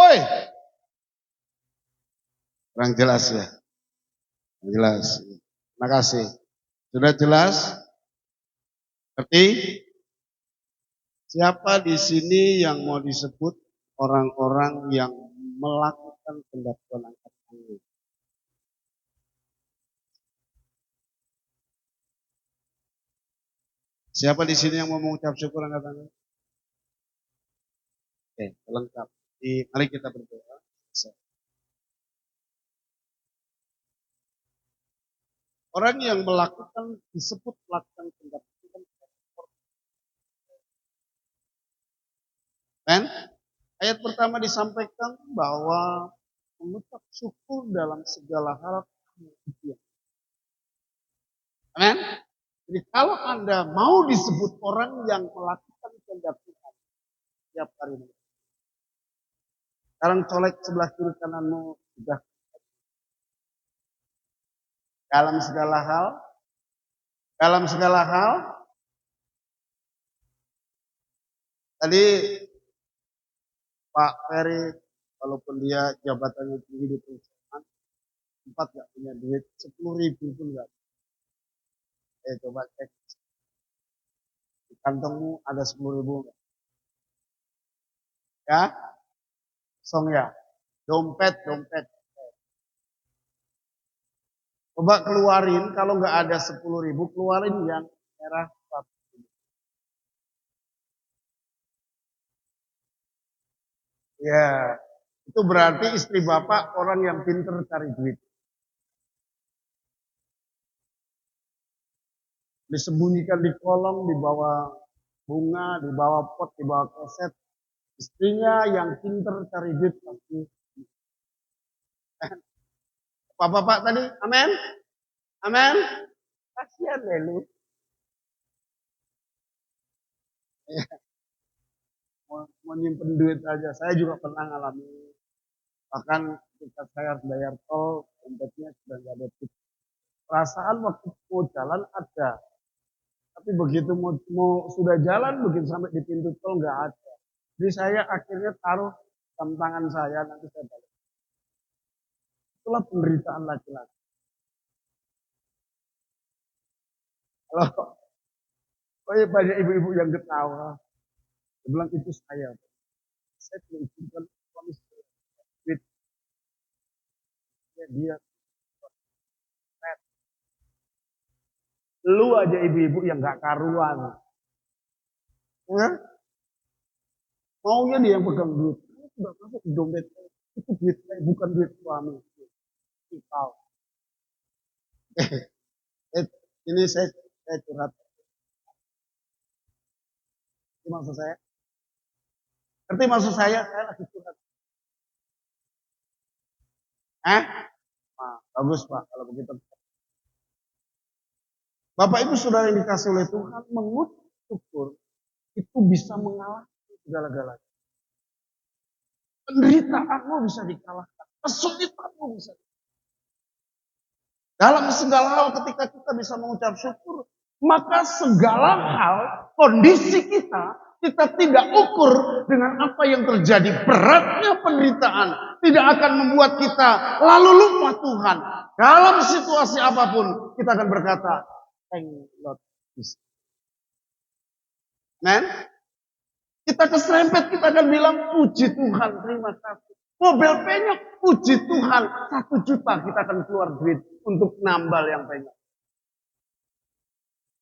Oi, kurang jelas ya. Jelas. Terima kasih. Sudah jelas? Ngerti? Siapa di sini yang mau disebut orang-orang yang melakukan pendaftaran angkat tangan? Siapa di sini yang mau mengucap syukur angkat tangan? Oke, lengkap. Mari kita berdoa. Orang yang melakukan disebut melakukan pendaftaran. Kan? Ayat pertama disampaikan bahwa mengucap syukur dalam segala hal. Amin. Jadi kalau Anda mau disebut orang yang melakukan kehendak Tuhan setiap hari ini. Sekarang colek sebelah kiri kananmu sudah dalam segala hal. Dalam segala hal. Tadi Pak Ferry, walaupun dia jabatannya tinggi di perusahaan, sempat gak punya duit 10.000 pun gak. Coba cek di kantongmu ada 10.000 gak? Ya, kosong ya. Dompet. Coba keluarin, kalau nggak ada 10.000, keluarin yang merah. Ya, itu berarti istri bapak orang yang pinter cari duit. Disembunyikan di kolong, di bawah bunga, di bawah pot, di bawah keset. Istrinya yang pinter cari duit pasti. Bapak-bapak tadi, amin? Amin? Kasihan deh lu. Mau nyimpen duit aja. Saya juga pernah ngalami. Bahkan ketika saya harus bayar tol, dompetnya sudah nggak ada tip. Perasaan waktu mau jalan ada. Tapi begitu mau sudah jalan, begitu sampai di pintu tol nggak ada. Jadi saya akhirnya taruh jam tangan saya, nanti saya balik. Itulah penderitaan laki-laki. Kalau banyak ibu-ibu yang ketawa, dia bilang itu saya. Saya tidak izinkan suami saya. Dia lu aja ibu-ibu yang nggak karuan. Ya? Maunya dia yang pegang duit. Sudah masuk di dompet. Itu duit saya, bukan duit suami. Tahu. Ini saya curhat. Ini maksud saya. Ngerti maksud saya lagi curhat. Nah, bagus Pak, kalau begitu. Bapak Ibu Saudara yang dikasih oleh Tuhan, mengucap syukur itu bisa mengalahkan segala-galanya. Penderitaanmu bisa dikalahkan, kesulitanmu bisa dikalahkan. Dalam segala hal ketika kita bisa mengucap syukur, maka segala hal, kondisi kita tidak ukur dengan apa yang terjadi. Beratnya penderitaan tidak akan membuat kita lalu lupa Tuhan. Dalam situasi apapun, kita akan berkata, thank Lord Jesus. Men, kita keserempet, kita akan bilang, puji Tuhan, terima kasih. Mobil penyok, puji Tuhan, 1 juta kita akan keluar duit untuk nambal yang penyok.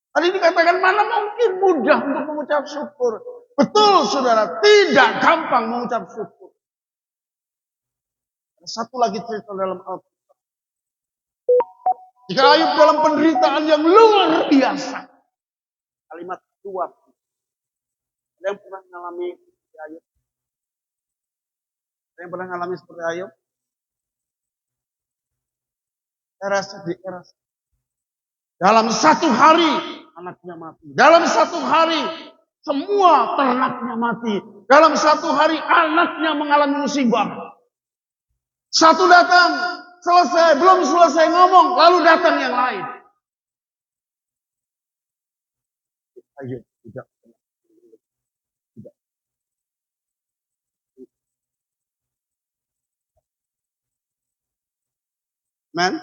Tadi dikatakan mana mungkin mudah untuk mengucap syukur. Betul saudara, tidak gampang mengucap syukur. Ada satu lagi cerita dalam Alkitab. Jika Ayub dalam penderitaan yang luar biasa. Kalimat kedua. Ada yang pernah mengalami seperti Ayub? Ada yang pernah mengalami seperti Ayub? Saya rasa di era dalam 1 hari anaknya mati. Dalam 1 hari semua ternaknya mati. Dalam 1 hari anaknya mengalami musibah. Satu datang, selesai, belum selesai ngomong, lalu datang yang lain. Ayub tidak pernah. Tidak. Amen.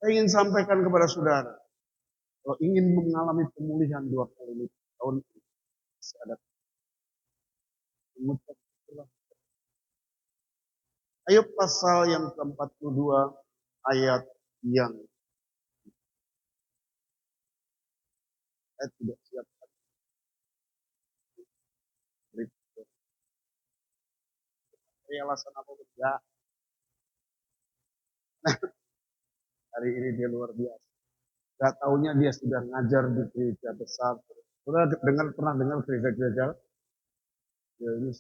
Saya ingin sampaikan kepada saudara, kalau ingin mengalami pemulihan 2 kali lipat tahun ini, masih ada mengucap syukur. Ayub pasal yang ke-42 ayat yang saya tidak siap. Dari alasan apa enggak? Hari ini dia luar biasa. Gak taunya dia sudah ngajar di gereja besar. Pernah dengar gereja-gereja? Ya ini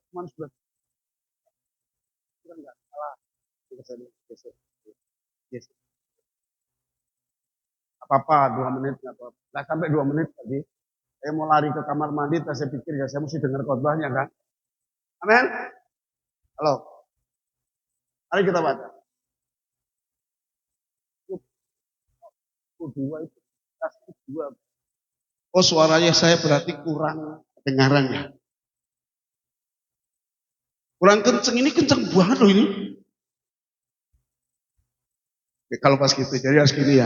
cuman sudah nggak salah. Yes. Apa-apa 2 menit nggak apa-apa. Nggak sampai 2 menit tadi. Saya mau lari ke kamar mandi, saya pikir ya saya mesti dengar khotbahnya kan. Amin. Halo. Mari kita baca. Dua itu dua. Oh suaranya saya berarti kurang kedengarannya. Kurang kenceng, ini kenceng banget loh ini. Ya, kalau pas gitu, jadi harus gini ya.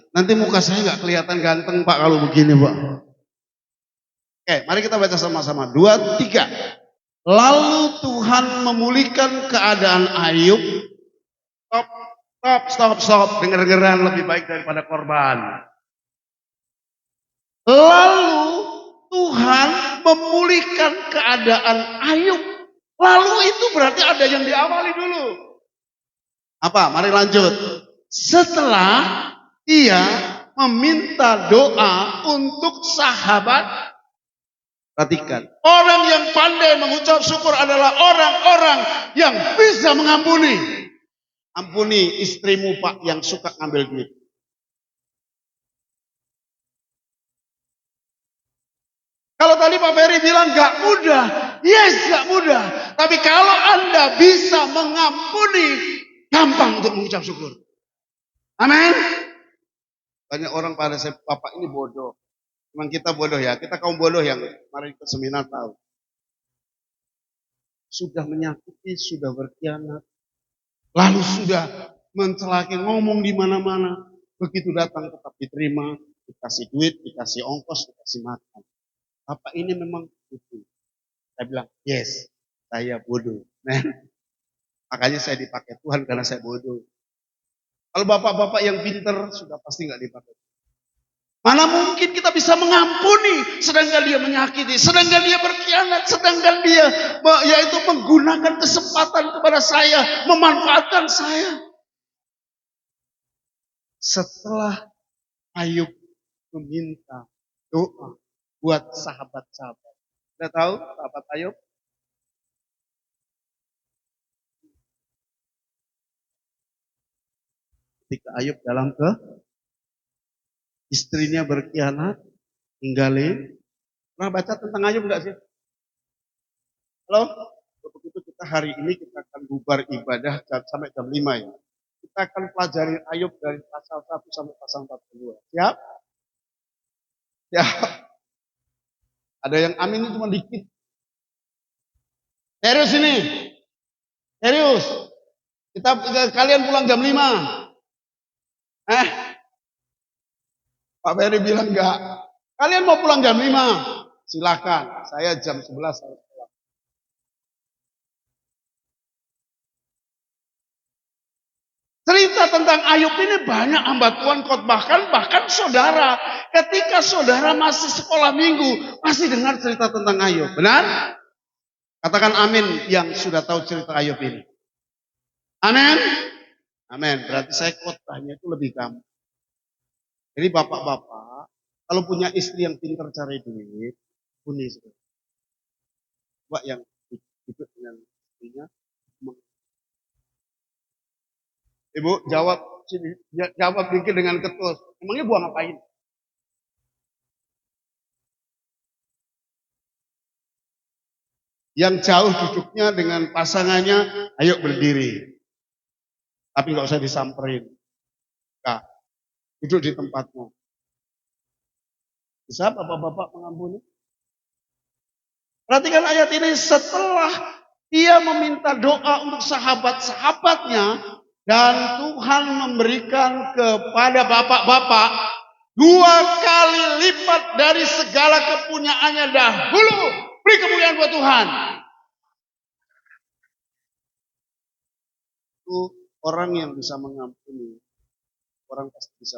Nanti muka saya nggak kelihatan ganteng Pak kalau begini Pak. Oke, mari kita baca sama-sama. 2, 3. Lalu Tuhan memulihkan keadaan Ayub. Stop. Dengar-dengaran lebih baik daripada korban. Lalu Tuhan memulihkan keadaan Ayub. Lalu itu berarti ada yang diawali dulu. Apa? Mari lanjut. Setelah ia meminta doa untuk sahabat. Perhatikan. Orang yang pandai mengucap syukur adalah orang-orang yang bisa mengampuni. Ampuni istrimu Pak yang suka ngambil duit. Kalau tadi Pak Ferry bilang gak mudah. Yes, gak mudah. Tapi kalau Anda bisa mengampuni, gampang untuk mengucap syukur. Amin. Banyak orang pada saya, Bapak ini bodoh. Memang kita bodoh ya. Kita kaum bodoh yang mari ke seminar tahu. Sudah menyakiti, sudah berkhianat. Lalu sudah mencelaki, ngomong di mana-mana. Begitu datang tetap diterima. Dikasih duit, dikasih ongkos, dikasih makan. Bapak ini memang itu. Saya bilang, yes, saya bodoh. Nah, makanya saya dipakai Tuhan karena saya bodoh. Kalau bapak-bapak yang pinter, sudah pasti nggak dipakai. Mana mungkin kita bisa mengampuni, sedangkan dia menyakiti, sedangkan dia berkhianat, sedangkan dia yaitu menggunakan kesempatan kepada saya, memanfaatkan saya. Setelah Ayub meminta doa buat sahabat-sahabat. Sudah tahu sahabat Ayub? Ketika Ayub dalam istrinya berkhianat, tinggalin. Pernah baca tentang Ayub enggak sih? Halo? Begitu kita hari ini kita akan bubar ibadah sampai jam 5 ya. Kita akan pelajari Ayub dari pasal 1 sampai pasal 42. Siap? Ya. Ada yang amin cuma dikit. Serius ini? Serius? Kalian pulang jam 5? Pak Ferry bilang enggak. Kalian mau pulang jam 5? Silakan. Saya jam 11 harus pulang. Cerita tentang Ayub ini banyak hamba Tuhan khotbahkan, bahkan saudara. Ketika saudara masih sekolah minggu, masih dengar cerita tentang Ayub. Benar? Katakan amin yang sudah tahu cerita Ayub ini. Amin? Amin. Berarti saya khotbahnya itu lebih gampang. Jadi bapak-bapak, kalau punya istri yang pintar cari duit, puni saudara. Coba yang hidup dengan istrinya. Ibu jawab sini, jawab dikit dengan ketus. Emangnya gua ngapain? Yang jauh duduknya dengan pasangannya, ayo berdiri. Tapi nggak usah disamperin. Kak, duduk di tempatmu. Bisa bapak-bapak mengampuni? Perhatikan ayat ini, setelah Ia meminta doa untuk sahabat-sahabatnya dan Tuhan memberikan kepada bapak-bapak 2 kali lipat dari segala kepunyaannya dahulu. Beri kemuliaan buat Tuhan. Itu orang yang bisa mengampuni, orang pasti bisa.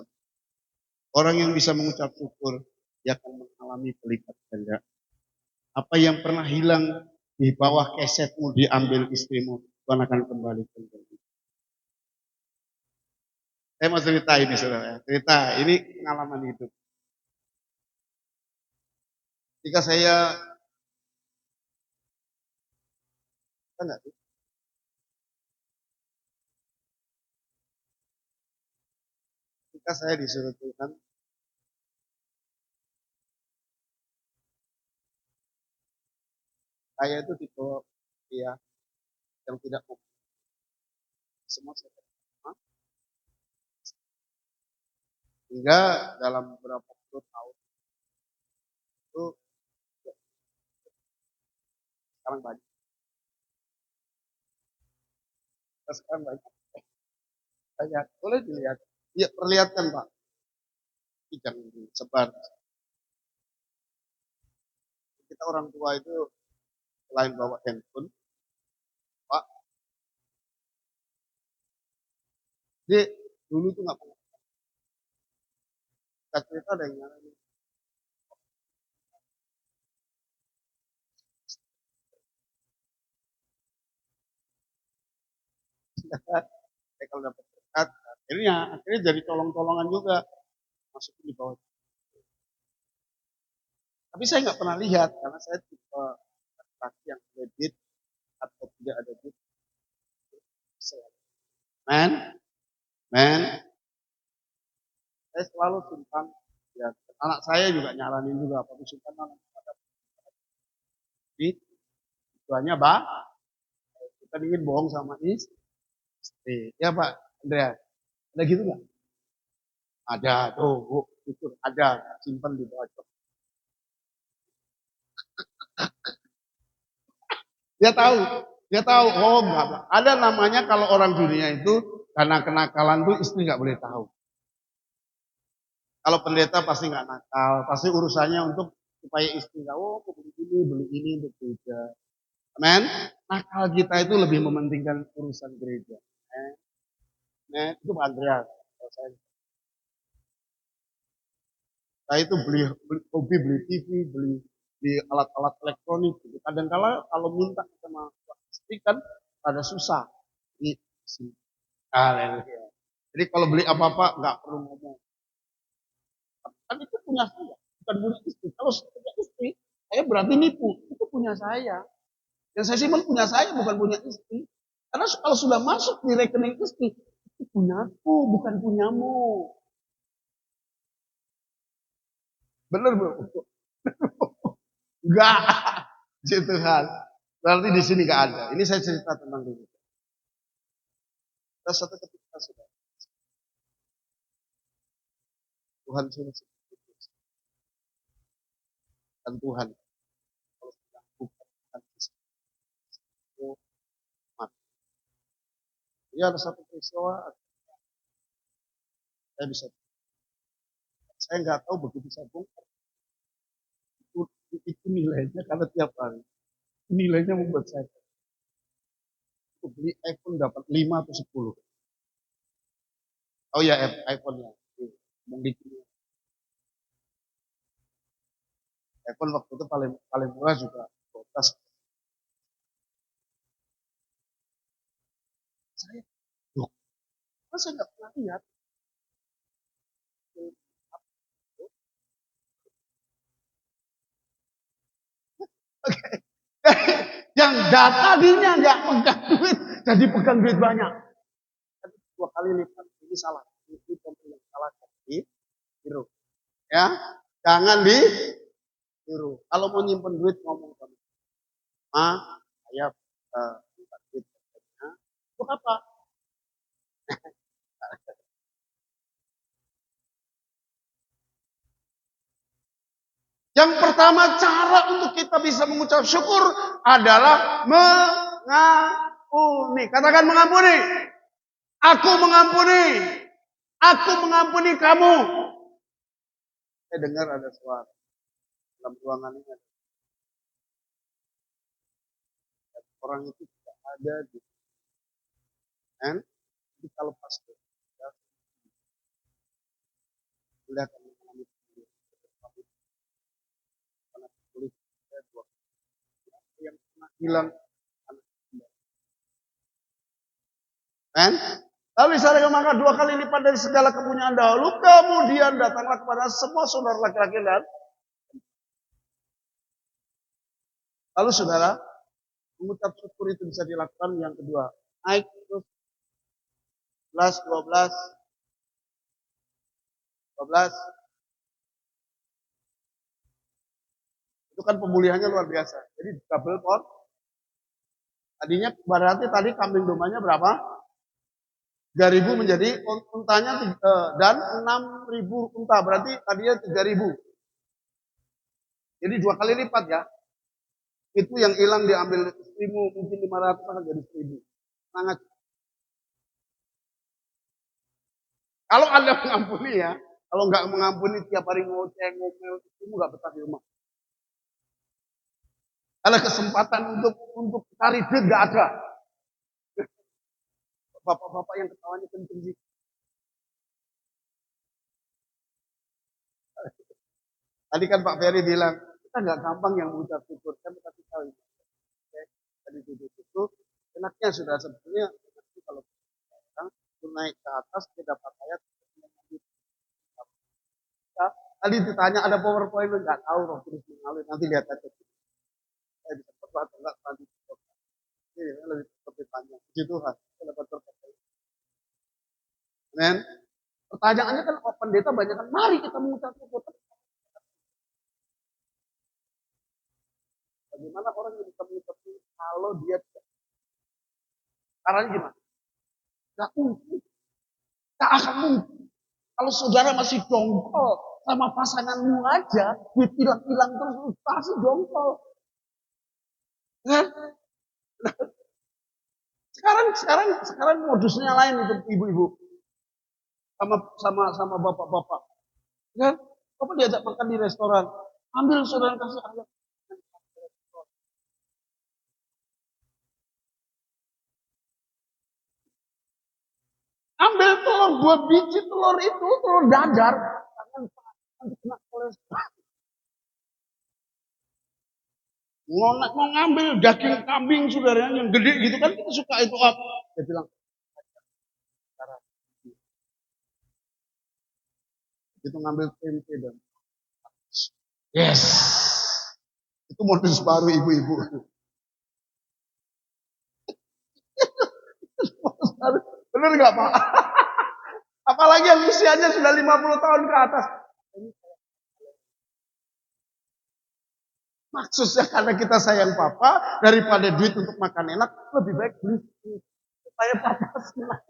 Orang yang bisa mengucap syukur, dia akan mengalami berlipat ganda. Apa yang pernah hilang di bawah kesetmu diambil istrimu, Tuhan akan kembalikan. Saya mau cerita ini, saudara. Cerita ini pengalaman hidup. Ketika saya enggak, ketika saya disuruh Tuhan, saya itu tipe ya yang tidak mau semua saya terima. Hingga dalam beberapa puluh tahun itu sekarang banyak. Sekarang banyak. Banyak. Boleh dilihat. Ya, perlihatkan Pak. Jangan disebar. Kita orang tua itu selain bawa handphone, Pak, dia dulu tuh nggak pernah. Kita cerita ada yang nyalain. Saya kalau dapat berkat, akhirnya jadi tolong-tolongan juga masuk di bawah. Tapi saya nggak pernah lihat karena saya tipe laki yang kredit atau tidak ada duit. Men, men, saya selalu simpan. Ya, anak saya juga nyaranin juga, apa simpan anak pada duit. Tujuannya kita ingin bohong sama istri. Ya Pak Andrea, ada gitu nggak? Ada tuh, Bu, itu ada simpan di bawah. Dia tahu. Oh enggak. Ada namanya kalau orang dunia itu karena kenakalan tuh istri nggak boleh tahu. Kalau pendeta pasti nggak nakal, pasti urusannya untuk supaya istri tahu, oh beli ini untuk gereja. Amen. Nakal kita itu lebih mementingkan urusan gereja. Nah, itu Pak Andreas. Saya itu hobi beli TV, beli alat-alat elektronik. Gitu. Kadang-kala kalau minta sama istri kan ada susah. Ini sih. Haleluya. Jadi kalau beli apa-apa nggak perlu ngomong. Kan itu punya saya, bukan punya istri. Kalau saya punya istri, saya berarti nipu. Itu punya saya. Yang saya simpan punya saya, bukan punya istri. Karena kalau sudah masuk di rekening istri, itu punyaku, bukan punyamu. Benar bro? Enggak. Situ hal. Berarti di sini nggak ada. Ini saya cerita tentang dulu. Terus satu ketika sudah Tuhan suruh dan Tuhan kalau sudah bukan Tuhan itu mati. Jadi ada satu peristiwa saya bisa saya nggak tahu begitu saya bongkar itu nilainya karena tiap hari nilainya membuat saya beli iPhone dapat 5 atau 10. Oh ya iPhone-nya. iPhone waktu itu paling paling murah juga 12. Saya, loh, saya nggak pernah lihat. Oke. Yang tadinya nggak pegang duit, jadi pegang duit banyak. 2 kali lipat. Ini salah. Ini contoh yang salah. Tiru. Ya, jangan ditiru. Kalau mau nyimpen duit ngomong sama, saya minta duit. Untuk apa? Yang pertama cara untuk kita bisa mengucap syukur adalah mengampuni. Katakan mengampuni. Aku mengampuni. Aku mengampuni kamu. Saya dengar ada suara dalam ruangan ini. Orang itu tidak ada di kan? Jadi kalau pastor ya, melihat mengalami karena tulis dua yang pernah hilang kan? Lalu Israel maka 2 kali lipat dari segala kepunyaan dahulu, kemudian datanglah kepada semua saudara laki-laki dan lalu saudara mengucap syukur itu bisa dilakukan yang kedua. Naik terus 12 itu kan pemulihannya luar biasa. Jadi double port. Tadinya berarti tadi kambing dombanya berapa? 3.000 menjadi untanya dan 6.000 unta. Berarti tadinya 3.000. Jadi 2 kali lipat ya. Itu yang hilang diambil istrimu mungkin 500 akan jadi 1.000. Sangat. Kalau Anda mengampuni ya, kalau nggak mengampuni tiap hari ngomel, istrimu nggak betah di rumah. Ada kesempatan untuk cari duit nggak ada. Bapak-bapak yang ketawanya kenceng sih. Tadi kan Pak Ferry bilang, kita nggak gampang yang mengucap syukur. Kan kita tahu. Tadi itu enaknya sudah sebetulnya kalau orang naik ke atas dia dapat ayat. Tadi ditanya ada PowerPoint nggak tahu roh terus mengalir nanti lihat aja. Saya bisa berbuat enggak nanti. Ini lebih seperti tanya. Puji Tuhan. Kita dapat berkat. Men, pertanyaannya kan pendeta banyak kan. Mari kita mengucap syukur. Bagaimana orang yang bisa mengucap syukur kalau dia caranya gimana? Gak mungkin. Gak akan mungkin. Kalau saudara masih dongkol sama pasanganmu aja, duit hilang-hilang terus pasti dongkol. Kan? Sekarang modusnya lain itu ibu-ibu. Sama bapak-bapak. Kan? Apa diajak makan di restoran? Ambil saudara kasih ayat. Ambil telur, 2 biji telur itu, telur dadar. Nanti kena kolesterol. Mau ngambil daging kambing saudara yang gede gitu kan kita suka itu apa? Dia bilang, itu ngambil tempe dan yes. Itu modus baru ibu-ibu. Benar nggak Pak? Apalagi yang usianya sudah 50 tahun ke atas. Maksudnya karena kita sayang papa, daripada duit untuk makan enak, lebih baik beli supaya papa senang.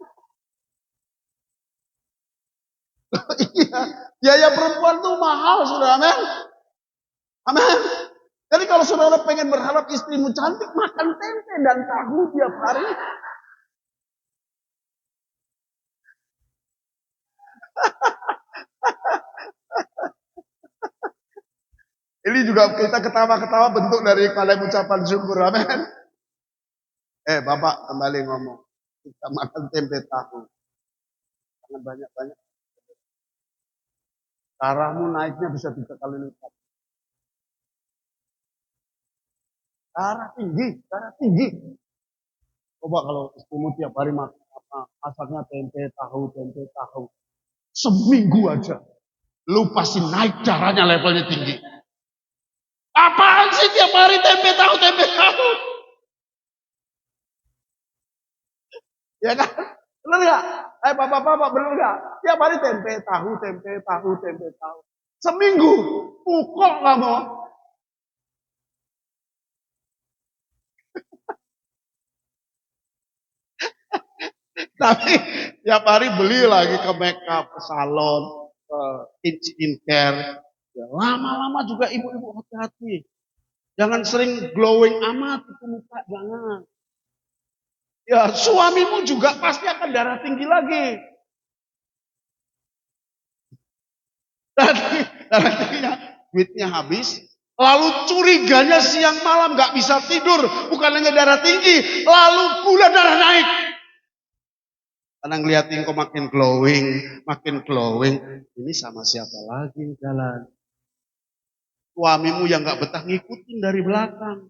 Iya, biaya perempuan tuh mahal, saudara. Amin. Amin. Jadi kalau saudara pengen berharap istrimu cantik, makan tempe dan tahu tiap hari. Ini juga kita ketawa-ketawa bentuk dari kalian ucapan syukur. Amin. Bapak kembali ngomong. Kita makan tempe tahu. Jangan banyak-banyak. Darahmu naiknya bisa 3 kali lipat. Darah tinggi. Coba kalau istrimu tiap hari masaknya tempe tahu. Seminggu aja. Lu pasti naik darahnya levelnya tinggi. Apaan sih tiap hari tempe tahu? Ya kan? Benar nggak? Bapak-bapak benar nggak? Tiap hari tempe tahu. Seminggu pukul kamu. Tapi tiap hari beli lagi ke makeup, ke salon, ke skincare. Ya, lama-lama juga ibu-ibu hati-hati. Jangan sering glowing amat itu muka, jangan. Ya, suamimu juga pasti akan darah tinggi lagi. Darah tingginya, duitnya habis. Lalu curiganya siang malam gak bisa tidur. Bukan hanya darah tinggi, lalu gula darah naik. Karena ngeliatin kok makin glowing, makin glowing. Ini sama siapa lagi jalan? Suamimu yang gak betah ngikutin dari belakang.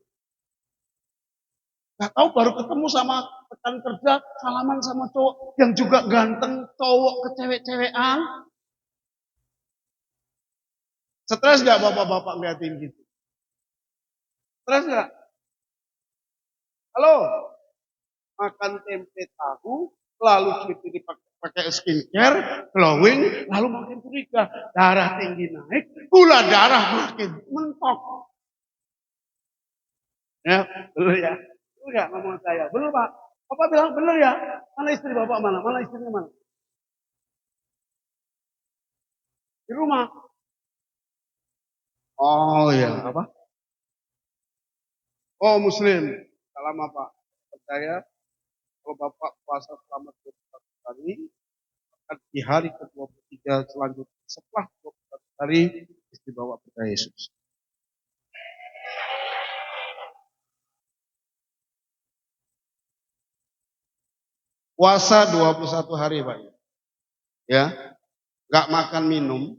Gak tahu baru ketemu sama rekan kerja, salaman sama cowok yang juga ganteng, cowok ke cewek-cewekan. Stres gak bapak-bapak ngeliatin gitu? Stres gak? Halo? Makan tempe tahu, lalu cuci pakai skincare, glowing, lalu makin curiga. Darah tinggi naik, gula darah makin mentok. Ya, betul ya. Betul gak ngomong saya? Betul Pak? Bapak bilang benar ya? Mana istri Bapak mana? Mana istrinya mana? Di rumah. Oh ya, apa? Oh Muslim. Salam apa? Percaya kalau Bapak puasa selama 21 hari, akan di hari ke-23 selanjutnya setelah 21 hari, istri Bapak percaya Yesus. Puasa 21 hari Pak. Ya, nggak makan minum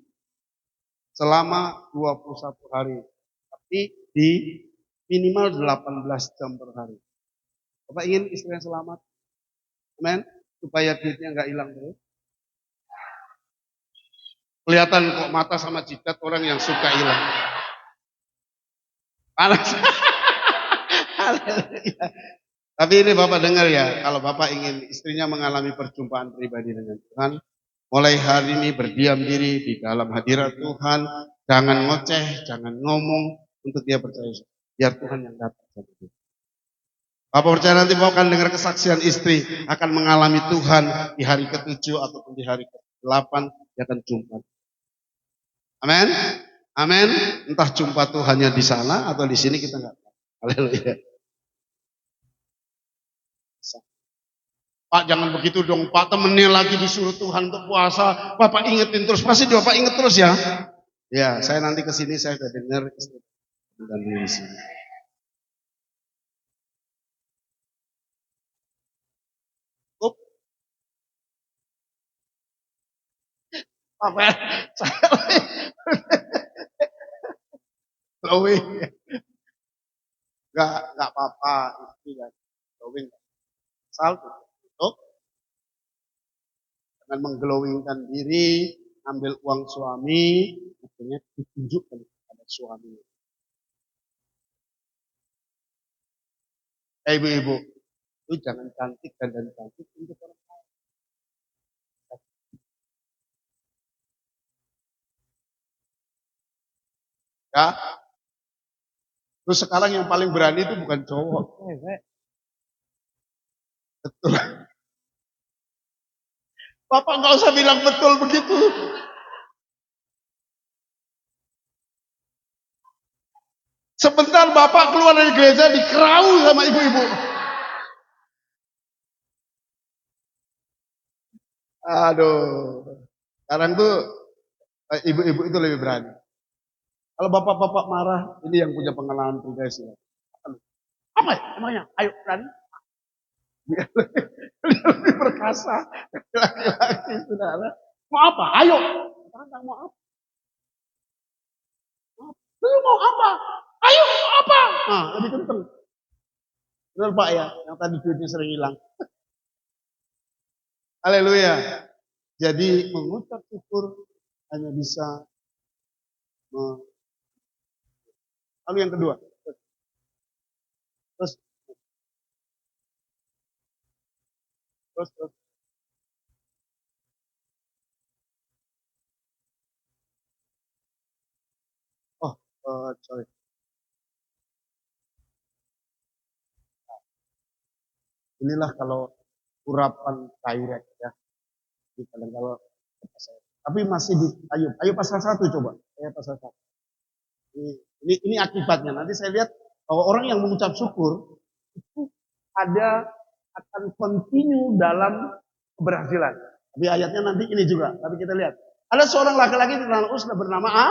selama 21 hari. Tapi di minimal 18 jam per hari. Bapak ingin istrinya selamat? Amin. Supaya duitnya nggak hilang terus. Kelihatan kok mata sama jidat orang yang suka hilang. Panas. Tapi ini Bapak dengar ya, kalau Bapak ingin istrinya mengalami perjumpaan pribadi dengan Tuhan, mulai hari ini berdiam diri di dalam hadirat Tuhan, jangan ngoceh, jangan ngomong untuk dia percaya. Biar Tuhan yang datang sama dia. Bapak percaya nanti Bapak akan dengar kesaksian istri akan mengalami Tuhan di hari ke-7 ataupun di hari ke-8 dia akan jumpa. Amin. Amin. Entah jumpa Tuhannya di sana atau di sini kita nggak tahu. Haleluya. Pak jangan begitu dong, Pak temennya lagi disuruh Tuhan untuk puasa, Bapak ingetin terus, pasti Bapak inget terus ya. Ya, saya nanti ke sini saya sudah dengar istri dan di sini. Apa ya? Saya glowing. Enggak apa-apa, istri dan glowing. Asal tutup, dengan mengglowingkan diri, ambil uang suami, akhirnya ditunjukkan kepada suami. Ibu-ibu, itu jangan cantik dan cantik untuk orang lain. Ya, terus sekarang yang paling berani itu bukan cowok, cewek. Betul. Bapak nggak usah bilang betul begitu. Sebentar Bapak keluar dari gereja dikerau sama ibu-ibu. Aduh. Sekarang tuh ibu-ibu itu lebih berani. Kalau bapak-bapak marah, ini yang punya pengalaman pribadi. Apa ya? Emangnya? Ayo berani. Dia lebih perkasa. Laki-laki saudara. Mau apa? Ayo. Sekarang mau apa? Lu mau apa? Ayo mau apa? Nah, lebih kenceng. Benar Pak ya, yang tadi duitnya sering hilang. Haleluya. Jadi mengucap syukur hanya bisa. Lalu yang kedua. Terus. Oh, sorry. Inilah kalau urapan direct ya. Kalau tapi masih di Ayub pasal 1 coba. Pasal 1. Ini akibatnya. Nanti saya lihat bahwa orang yang mengucap syukur itu ada akan continue dalam keberhasilan. Tapi ayatnya nanti ini juga. Tapi kita lihat. Ada seorang laki-laki terkenal Usna bernama A.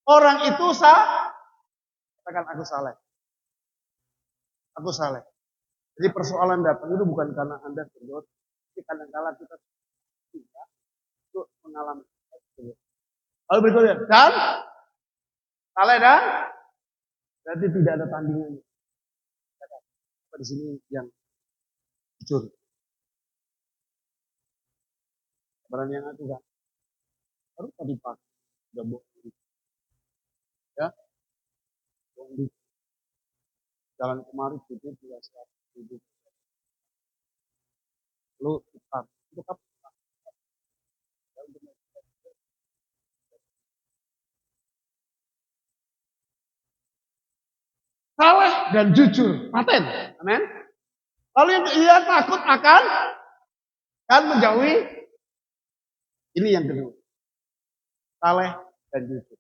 Orang itu katakan aku saleh. Aku saleh. Jadi persoalan datang itu bukan karena Anda berdosa. Tapi kadang-kala kita tidak untuk mengalami. Lalu berikutnya. Dan saleh dan berarti tidak ada tandingannya. Apa di sini yang jujur? Barang yang aku kan. Baru tadi pagi. Udah bohong. Ya. Bohong. Jalan kemarin jujur juga 100.000. Lalu tukar. Itu apa? Saleh dan jujur. Paten. Amin. Lalu yang ia takut akan menjauhi. Ini yang kedua. Saleh dan jujur.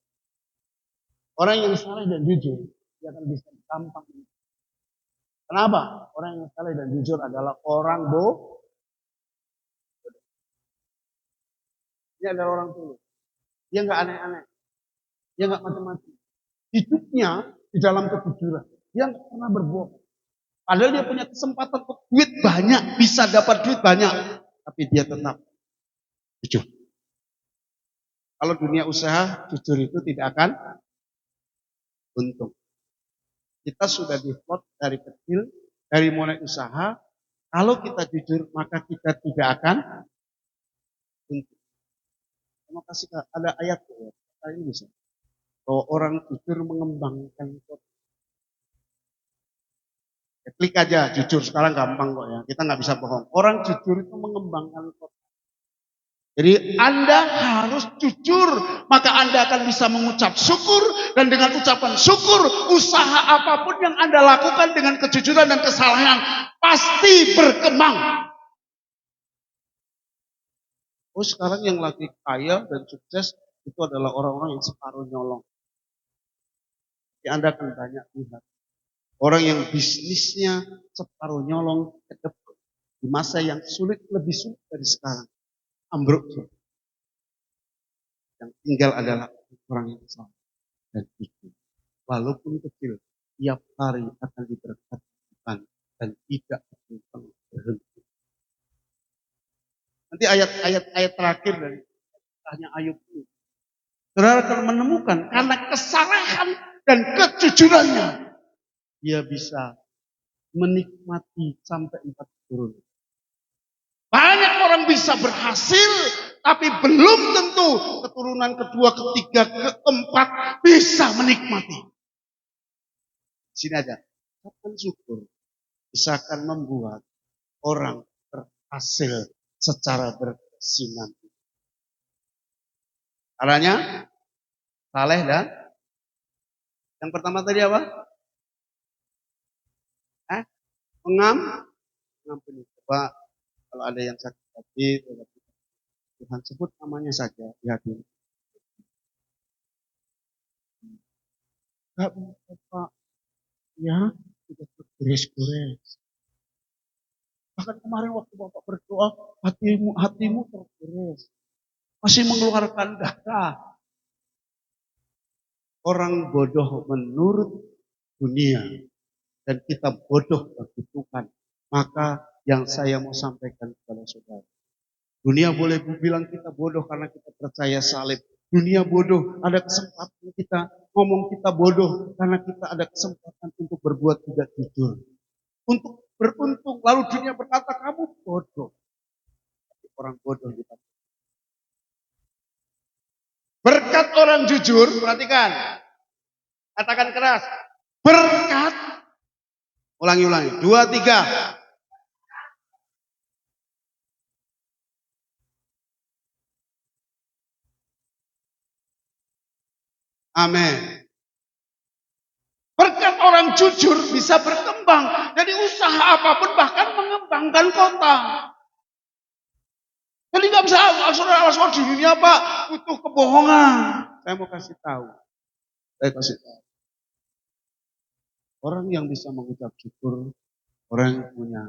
Orang yang saleh dan jujur, dia akan bisa gampang. Kenapa? Orang yang saleh dan jujur adalah orang dia adalah orang tulus. Dia nggak aneh-aneh. Dia nggak macam-macam. Hidupnya di dalam kejujuran. Dia nggak pernah berbohong. Padahal dia punya kesempatan untuk duit banyak, bisa dapat duit banyak, tapi dia tetap jujur. Kalau dunia usaha, jujur itu tidak akan untung. Kita sudah di-plot dari kecil, dari mulai usaha. Kalau kita jujur, maka kita tidak akan untung. Terima kasih Kak. Ada ayat ya. Ini bisa. Bahwa orang jujur mengembangkan kota. Ya, klik aja jujur, sekarang gampang kok ya. Kita nggak bisa bohong. Orang jujur itu mengembangkan kota. Jadi Anda harus jujur, maka Anda akan bisa mengucap syukur, dan dengan ucapan syukur, usaha apapun yang Anda lakukan dengan kejujuran dan kesalahan pasti berkembang. Oh, sekarang yang lagi kaya dan sukses itu adalah orang-orang yang separuh nyolong. Jadi Anda akan banyak lihat orang yang bisnisnya separuh nyolong ke depan di masa yang sulit, lebih sulit dari sekarang, ambruk. Yang tinggal adalah orang yang salah dan jujur. Walaupun kecil, tiap hari akan diberkati Tuhan dan tidak akan berhenti. Nanti ayat terakhir dari kisahnya Ayub ini, saudara akan menemukan karena kesalahan dan kejujurannya, dia bisa menikmati sampai 4 turun. Banyak orang bisa berhasil, tapi belum tentu keturunan kedua, ketiga, keempat bisa menikmati. Sini aja, ucapan syukur bisa akan membuat orang berhasil secara berkesinambungan. Caranya, saleh dan yang pertama tadi apa? Mengampuni. Coba kalau ada yang sakit hati, Tuhan sebut namanya saja di hati. Gak bisa Pak, ya kita tergores-gores. Bahkan kemarin waktu Bapak berdoa, hatimu tergores, masih mengeluarkan darah. Orang bodoh menurut dunia dan kita bodoh bagi Tuhan. Maka yang saya mau sampaikan kepada saudara, dunia boleh bilang kita bodoh karena kita percaya salib. Dunia bodoh, ada kesempatan kita ngomong kita bodoh karena kita ada kesempatan untuk berbuat tidak jujur, untuk beruntung. Lalu dunia berkata kamu bodoh. Tapi orang bodoh kita. Berkat orang jujur, perhatikan. Katakan keras. Berkat. Ulangi. 2, 3. Amin. Berkat orang jujur bisa berkembang. Jadi usaha apapun bahkan mengembangkan kota. Jadi nggak bisa saudara di dunia Pak butuh kebohongan. Saya mau kasih tahu. Orang yang bisa mengucap syukur, orang yang punya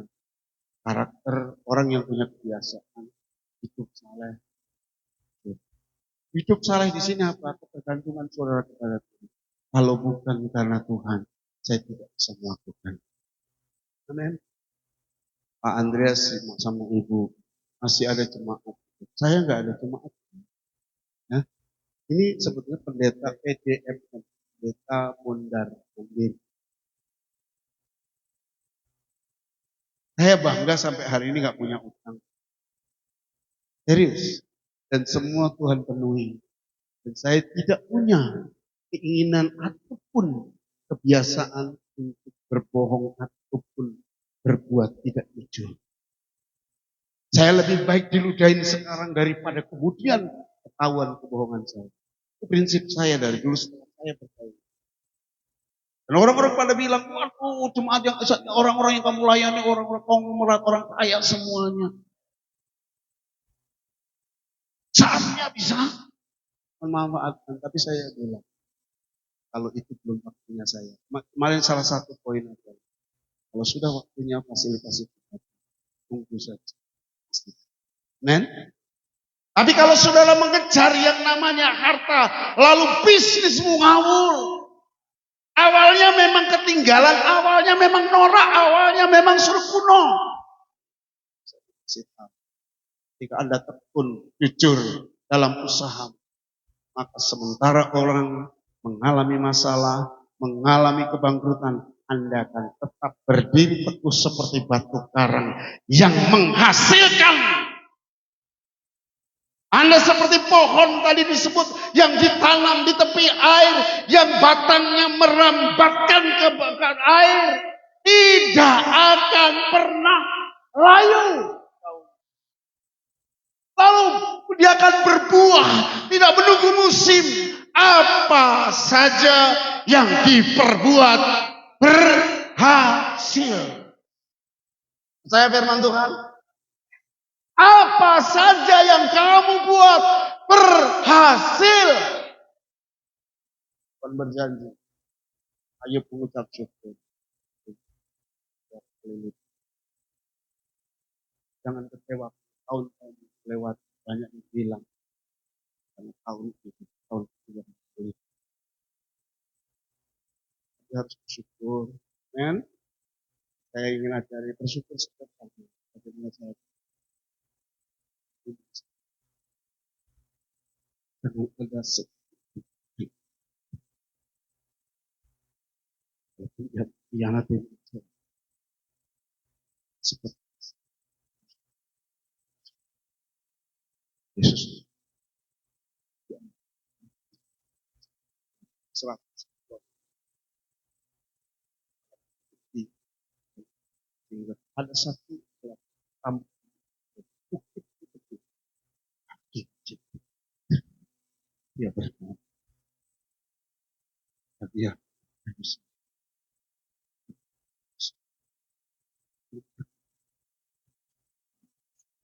karakter orang yang punya kebiasaan hidup saleh. Hidup saleh di sini apa? Ketergantungan saudara kepada Tuhan. Kalau bukan karena Tuhan, saya tidak bisa melakukan. Amin. Pak Andreas sama Ibu masih ada jemaat. Saya nggak ada jemaat. Ya. Ini sebetulnya pendeta PDM, pendeta Mondar Mandir. Saya bangga sampai hari ini nggak punya utang. Serius. Dan semua Tuhan penuhi. Dan saya tidak punya keinginan ataupun kebiasaan untuk berbohong ataupun berbuat tidak jujur. Saya lebih baik diludahin sekarang daripada kemudian ketahuan kebohongan saya. Itu prinsip saya dari dulu setelah saya percaya. Dan orang-orang pada bilang, waduh, jemaat yang orang-orang yang kamu layani, orang-orang konglomerat, orang kaya semuanya. Saatnya bisa memanfaatkan, tapi saya bilang, kalau itu belum waktunya saya. Kemarin salah satu poin adalah, kalau sudah waktunya fasilitasi kita, tunggu saja. Men? Tapi kalau saudara mengejar yang namanya harta, lalu bisnismu ngawur. Awalnya memang ketinggalan, awalnya memang norak, awalnya memang suruh kuno. Jika Anda tekun, jujur dalam usaha, maka sementara orang mengalami masalah, mengalami kebangkrutan, Anda akan tetap berdiri teguh seperti batu karang yang menghasilkan. Anda seperti pohon tadi disebut yang ditanam di tepi air, yang batangnya merambatkan ke air, tidak akan pernah layu. Lalu dia akan berbuah, tidak menunggu musim. Apa saja yang diperbuat berhasil. Saya firman Tuhan. Apa saja yang kamu buat berhasil. Tuhan berjanji. Ayo mengucap syukur. Jangan kecewa. Tahun-tahun lewat banyak yang hilang. Karena tahun itu tahun yang sulit. Kita harus bersyukur. Men, saya ingin ajari bersyukur setiap hari. Bagaimana saya dengan ada yang seperti Yesus. Ada satu bukit dia berdoa. Dia harus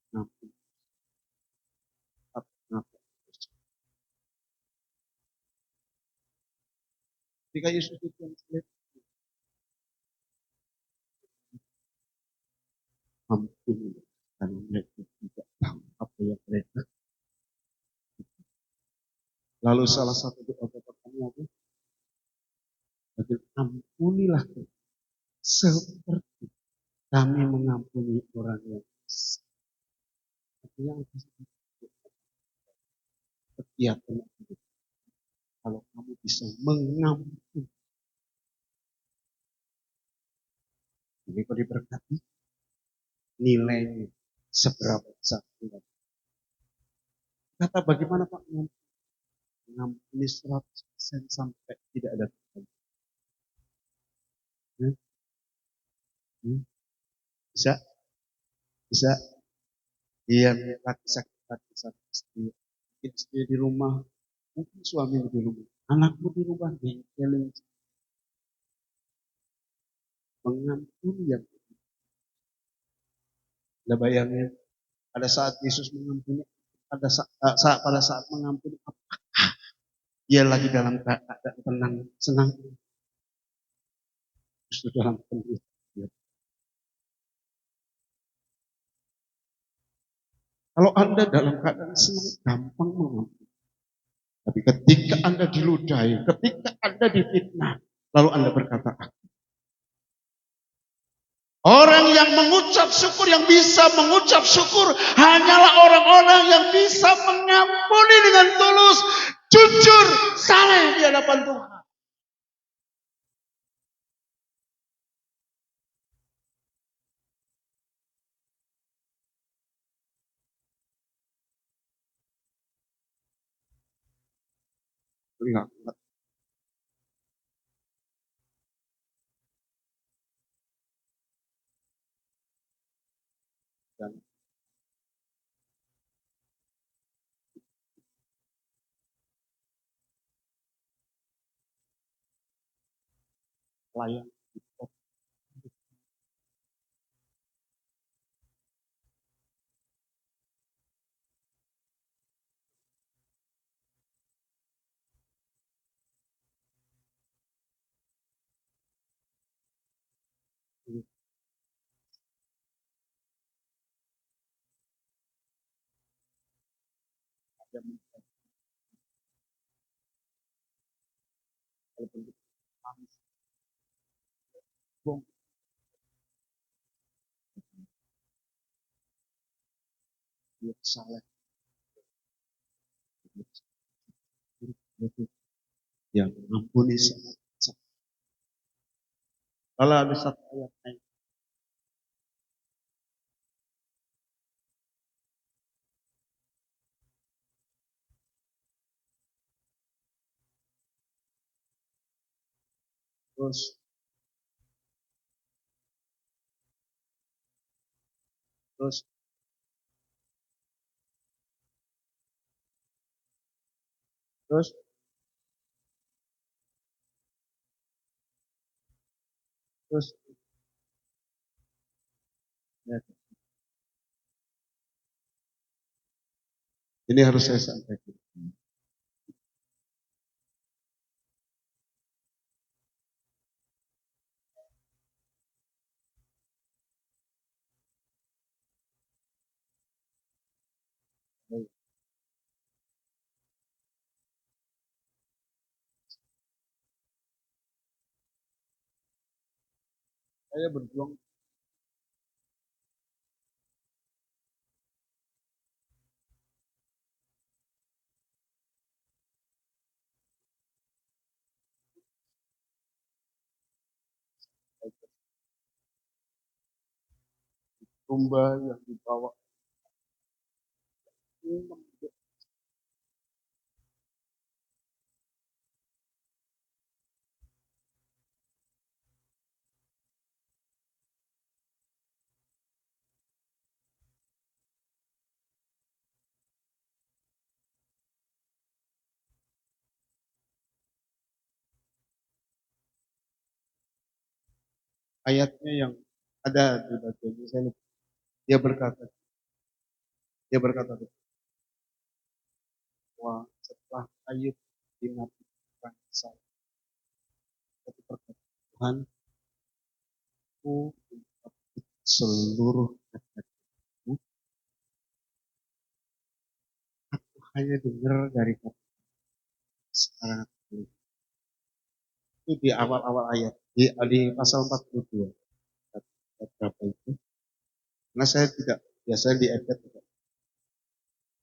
ngampun. Ketika Yesus itu yang sulit, ampun, karena mereka tidak tahu apa yang mereka. Lalu salah satu doa Bapak kami apa? Ampunilah seperti kami mengampuni orang yang artinya setiap kalau kamu bisa mengampuni, ini kalau diberkati nilainya seberapa besar. Kata bagaimana Pak mengampuni 100% sampai tidak ada bisa? Bisa? Dia laki sakit istri. Istri di rumah, mungkin suami di rumah, anakmu di rumah, bengkelin. Mengampuni yang Anda bayangin, pada saat Yesus mengampuni, pada saat mengampuni, apakah dia lagi dalam keadaan tenang, senang? Justru dalam penderitaan. Kalau Anda dalam keadaan senang, gampang mengampuni. Tapi ketika Anda diludahi, ketika Anda difitnah, lalu Anda berkata, orang yang mengucap syukur, yang bisa mengucap syukur, hanyalah orang-orang yang bisa mengampuni dengan tulus, jujur, saleh di hadapan Tuhan. Lihat. Dan layak. Saleh. Yang mengampuni semua. Kalau ada satu ayat terus terus ya. Ini harus saya sampaikan. Saya berjuang domba yang dibawa ayatnya yang ada di bagian ini. Saya lupa. Dia berkata bahwa setelah Ayub dinafsirkan satu perkataan Tuhan, aku seluruh kata-katamu, aku hanya dengar dari kata sekarang. Itu di awal-awal ayat di pasal 42. Berapa itu? Karena saya tidak biasanya di ayat tidak.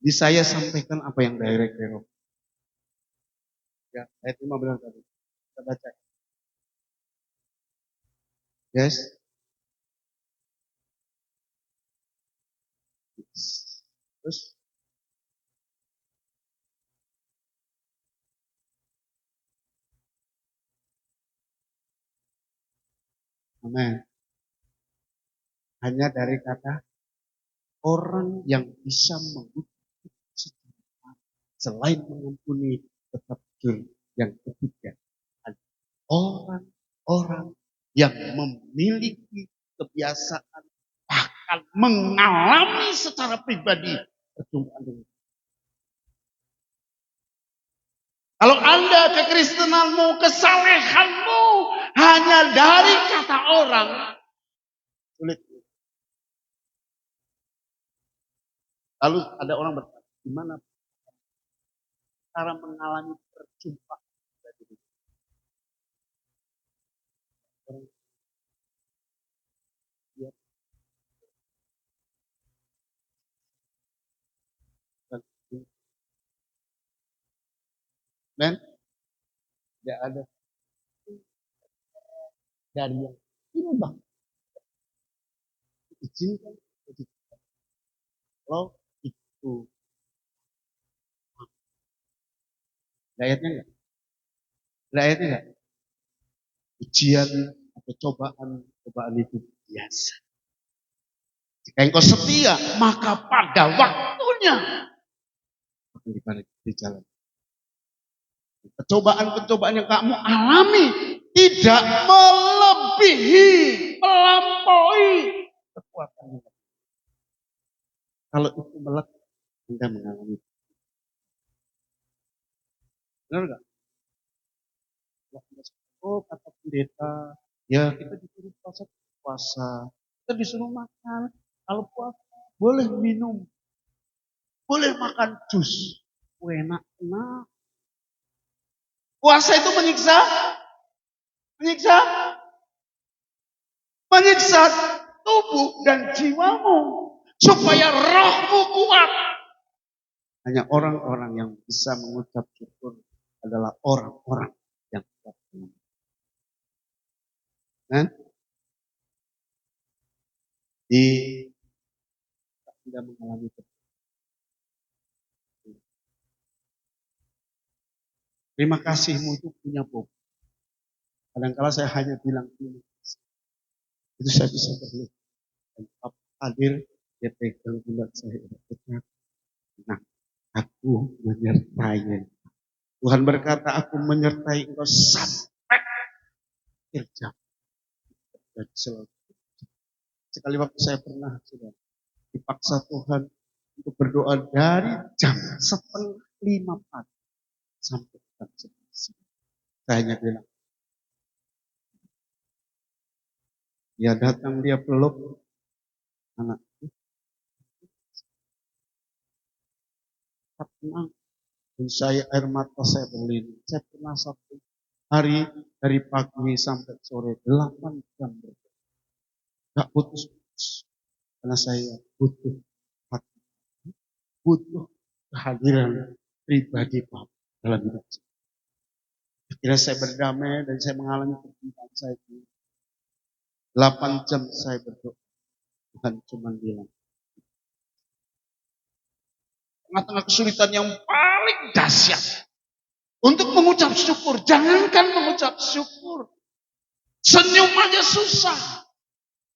Di saya sampaikan apa yang direct dari Roh. Ya, ayat 15 tadi. Kita baca. Yes. Terus amen. Hanya dari kata orang yang bisa mengutuk selain mengampuni tetap jujur. Yang ketiga, orang-orang yang memiliki kebiasaan bahkan mengalami secara pribadi perjumpaan dengan. Kalau Anda kekristenanmu, kesalehanmu hanya dari kata orang, sulit. Lalu ada orang bertanya, gimana cara mengalami perjumpaan? Orang dia men, tidak ada dari yang ini bang izinkan. Kalau itu ayatnya enggak, ayatnya enggak. Ujian atau cobaan itu biasa. Jika engkau setia, maka pada waktunya akan dibalik di jalan. Percobaan-percobaan yang kamu alami tidak melebihi, melampaui kekuatan. Kalau itu melekat, Anda mengalami. Benar enggak? Oh, kata pendeta, ya kita disuruh puasa, kita disuruh makan. Kalau puasa, boleh minum, boleh makan jus. Enak. Puasa itu menyiksa, menyiksa tubuh dan jiwamu supaya rohmu kuat. Hanya orang-orang yang bisa mengucap syukur adalah orang-orang yang kuat. Dan tidak mengalami terima kasihmu itu punya bobot. Kadang-kala saya hanya bilang terima kasih. Itu saya bisa berlihat. Dan hadir, dia pegang bulat saya. Nah, aku menyertai. Tuhan berkata, aku menyertai engkau sampai akhir jam. Dan selalu. Sekali waktu saya pernah sudah dipaksa Tuhan untuk berdoa dari jam 4:30 pagi sampai jam 11. Saya hanya bilang, dia datang, dia peluk anakku. Tenang. Dan saya air mata saya berlinang. Saya pernah satu hari dari pagi sampai sore 8 jam berdoa. Gak putus-putus. Karena saya butuh hati, butuh kehadiran pribadi Bapak dalam hidup saya. Akhirnya saya berdamai dan saya mengalami perjumpaan saya itu. 8 jam saya berdoa. Tuhan cuma bilang, tengah-tengah kesulitan yang paling dahsyat, untuk mengucap syukur, jangankan mengucap syukur, senyum aja susah.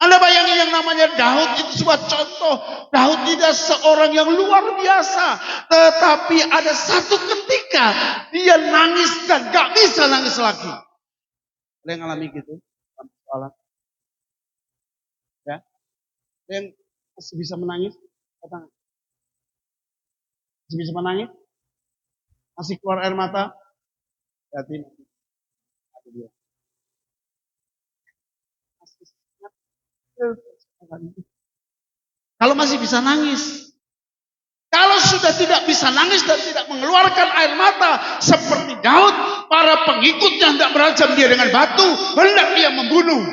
Anda bayangin yang namanya Daud itu sebuah contoh. Daud tidak seorang yang luar biasa, tetapi ada satu ketika dia nangis dan gak bisa nangis lagi. Ada yang ngalami gitu? Ya? Ada yang masih bisa menangis? Katakan. Masih bisa menangis? Masih keluar air mata? Berarti ada dia. Kalau masih bisa nangis. Kalau sudah tidak bisa nangis dan tidak mengeluarkan air mata seperti Daud, para pengikutnya hendak berajam dia dengan batu, hendak dia membunuh.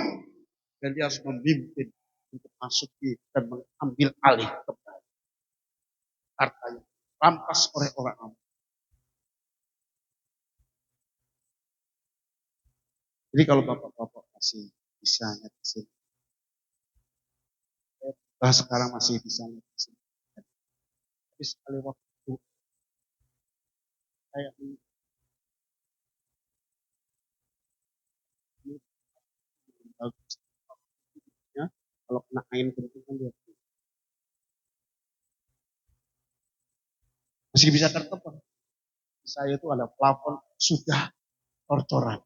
Dan dia harus memimpin untuk masuk dan mengambil alih kembali harta yang rampas oleh orang. Jadi kalau bapak-bapak masih bisa ngetesin, sekarang masih bisa ngetesin. Tapi sekali waktu saya ya, kalau kena angin kencang kan dia masih bisa tertebak. Saya itu ada plafon sudah torcoran.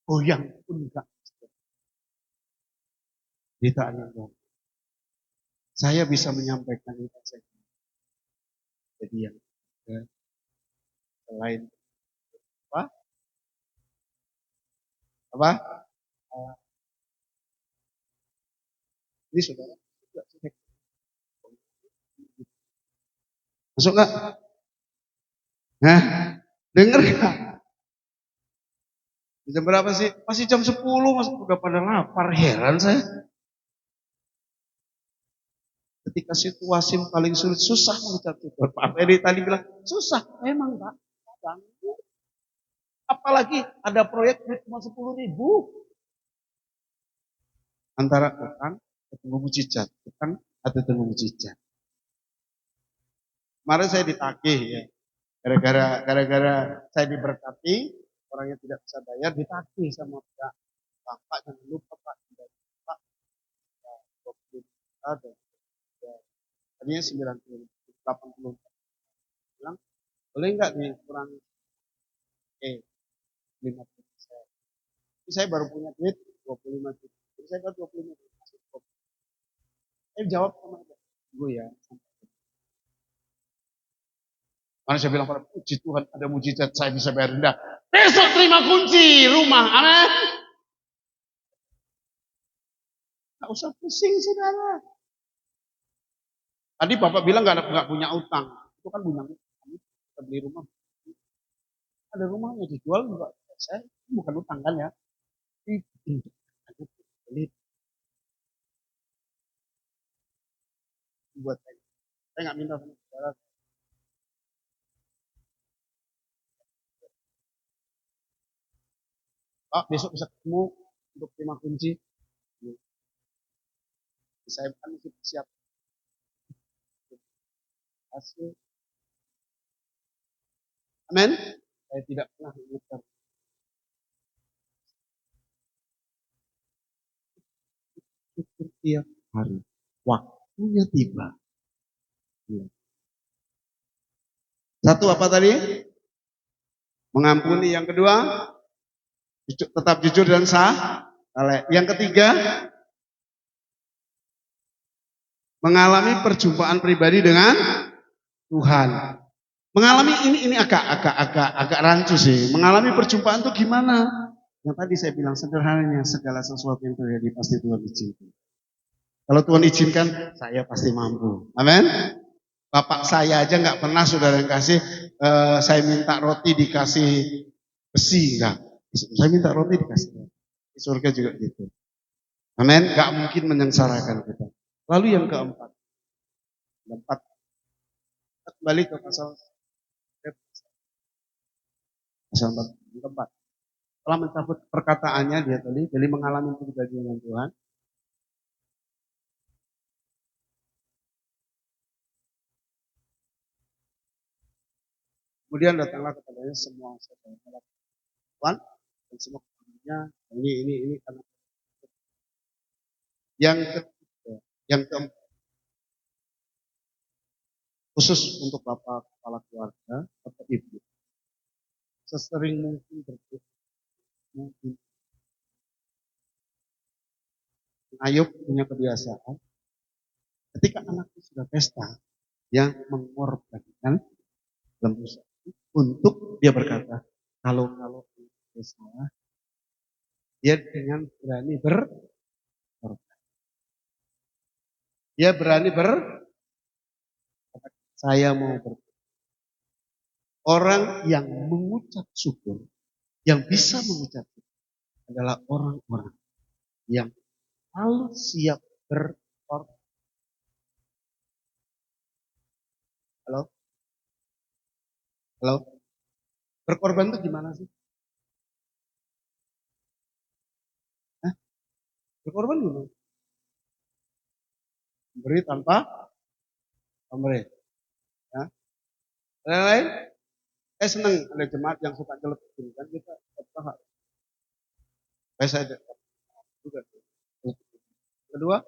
Goyang pun enggak. Ditanya dong. Saya bisa menyampaikan itu saja. Jadi yang selain apa? Apa? Ini saudara juga Masuk nggak? Nah, denger nggak? Jam berapa sih? Masih jam 10, mas udah pada lapar, heran saya. Ketika situasi paling sulit, susah mengucap syukur. Pak Ferry tadi bilang, susah. Memang Pak. Apalagi ada proyek cuma 10.000. Antara utang ketemu mujizat. Utang atau ketemu mujizat. Kemarin saya ditagih ya. Gara-gara saya diberkati, orang yang tidak bisa bayar ditagih sama Pak. Pak jangan lupa Pak. Pak, 20 juta dan tadinya 90, 80. Bilang, boleh nggak dikurangi? 50%. Jadi saya baru punya duit 25 juta. Jadi saya dapat 25 juta. Saya jawab sama dia, gue ya. Mana saya bilang pada puji Tuhan ada mujizat saya bisa bayar rendah. Besok terima kunci rumah. Amin. Gak usah pusing saudara. Tadi bapak bilang nggak punya utang. Itu kan punya utang. Kita beli rumah. Ada rumahnya dijual juga. Saya bukan utang kan ya. Beli buat saya. Saya nggak minta sama saudara. Pak besok bisa ketemu untuk terima kunci. Saya kan masih siap. Hasil. Amin. Saya tidak pernah mengucap syukur tiap hari. Waktunya tiba. Satu apa tadi? Mengampuni. Yang kedua, tetap jujur dan sah. Yang ketiga, mengalami perjumpaan pribadi dengan Tuhan. Mengalami ini agak rancu sih. Mengalami perjumpaan itu gimana? Yang tadi saya bilang sederhananya segala sesuatu yang terjadi pasti Tuhan izinkan. Kalau Tuhan izinkan, saya pasti mampu. Amin. Bapak saya aja nggak pernah saudara yang kasih. Saya minta roti dikasih besi enggak. Saya minta roti dikasih. Di surga juga gitu. Amin. Nggak mungkin menyengsarakan kita. Lalu yang keempat, kembali ke pasal 4. Setelah mencabut perkataannya dia tadi, jadi mengalami pribadi dengan Tuhan. Kemudian datanglah kepadanya semua saudara Tuhan dan semua kepadanya. Ini karena yang ketiga, yang keempat, khusus untuk bapak kepala keluarga atau ibu, sesering mungkin berdoa. Mungkin Ayub punya kebiasaan ketika anaknya sudah pesta yang mengorbankan lembu sapi untuk dia berkata kalau dia salah dia dengan berani berkorban. Dia berani saya mau berkorban. Orang yang mengucap syukur, yang bisa mengucap syukur adalah orang-orang yang selalu siap berkorban. Halo? Halo? Berkorban itu gimana sih? Hah? Berkorban gimana? Beri tanpa pemberi. Ya. Lain-lain, saya senang ada jemaat yang suka nyeletuk kan kita paham. Saya juga. Kedua,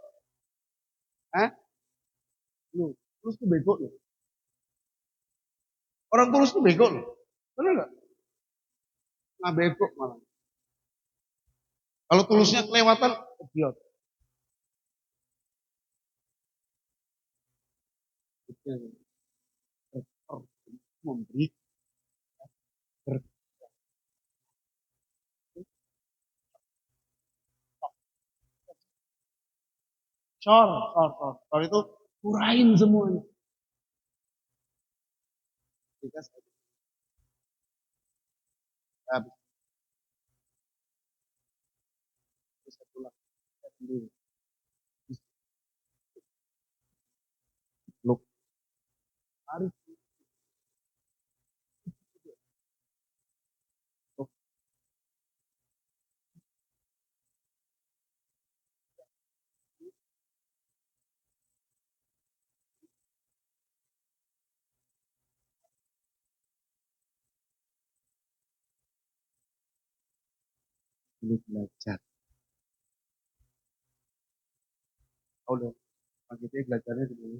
tulus tuh bego loh. Orang tulus tuh bego loh. Benar nggak? Nah bego malah. Kalau tulusnya kelewatan, idiot. Memberi Cor itu kurain semuanya. Ketika saya habis itu saya pulang saya sendiri. Loh, hari itu dulu belajar. Tahu dong, pagi itu belajarnya dulu.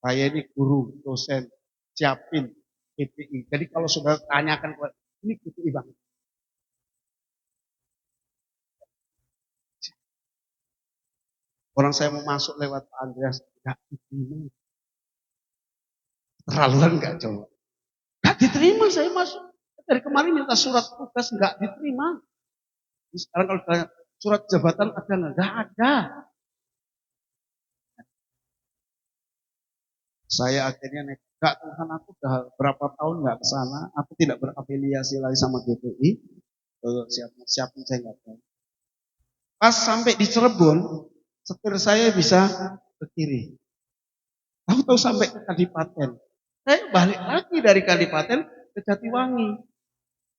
Saya ini guru, dosen, siapin KPI. Jadi kalau saudara tanyakan, ini KPI bang. Orang saya mau masuk lewat Pak Andreas, nggak diterima. Terlaluan nggak coba? Nggak diterima saya masuk. Dari kemarin minta surat tugas nggak diterima. Sekarang kalau ditanya, surat jabatan ada nggak? Nggak ada. Saya akhirnya nggak Tuhan, aku udah berapa tahun nggak ke sana, aku tidak berafiliasi lagi sama GPI. Siapin saya nggak tahu. Pas sampai di Cirebon, setir saya bisa ke kiri. Tahu-tahu sampai ke Kadipaten. Saya balik lagi dari Kadipaten ke Jatiwangi.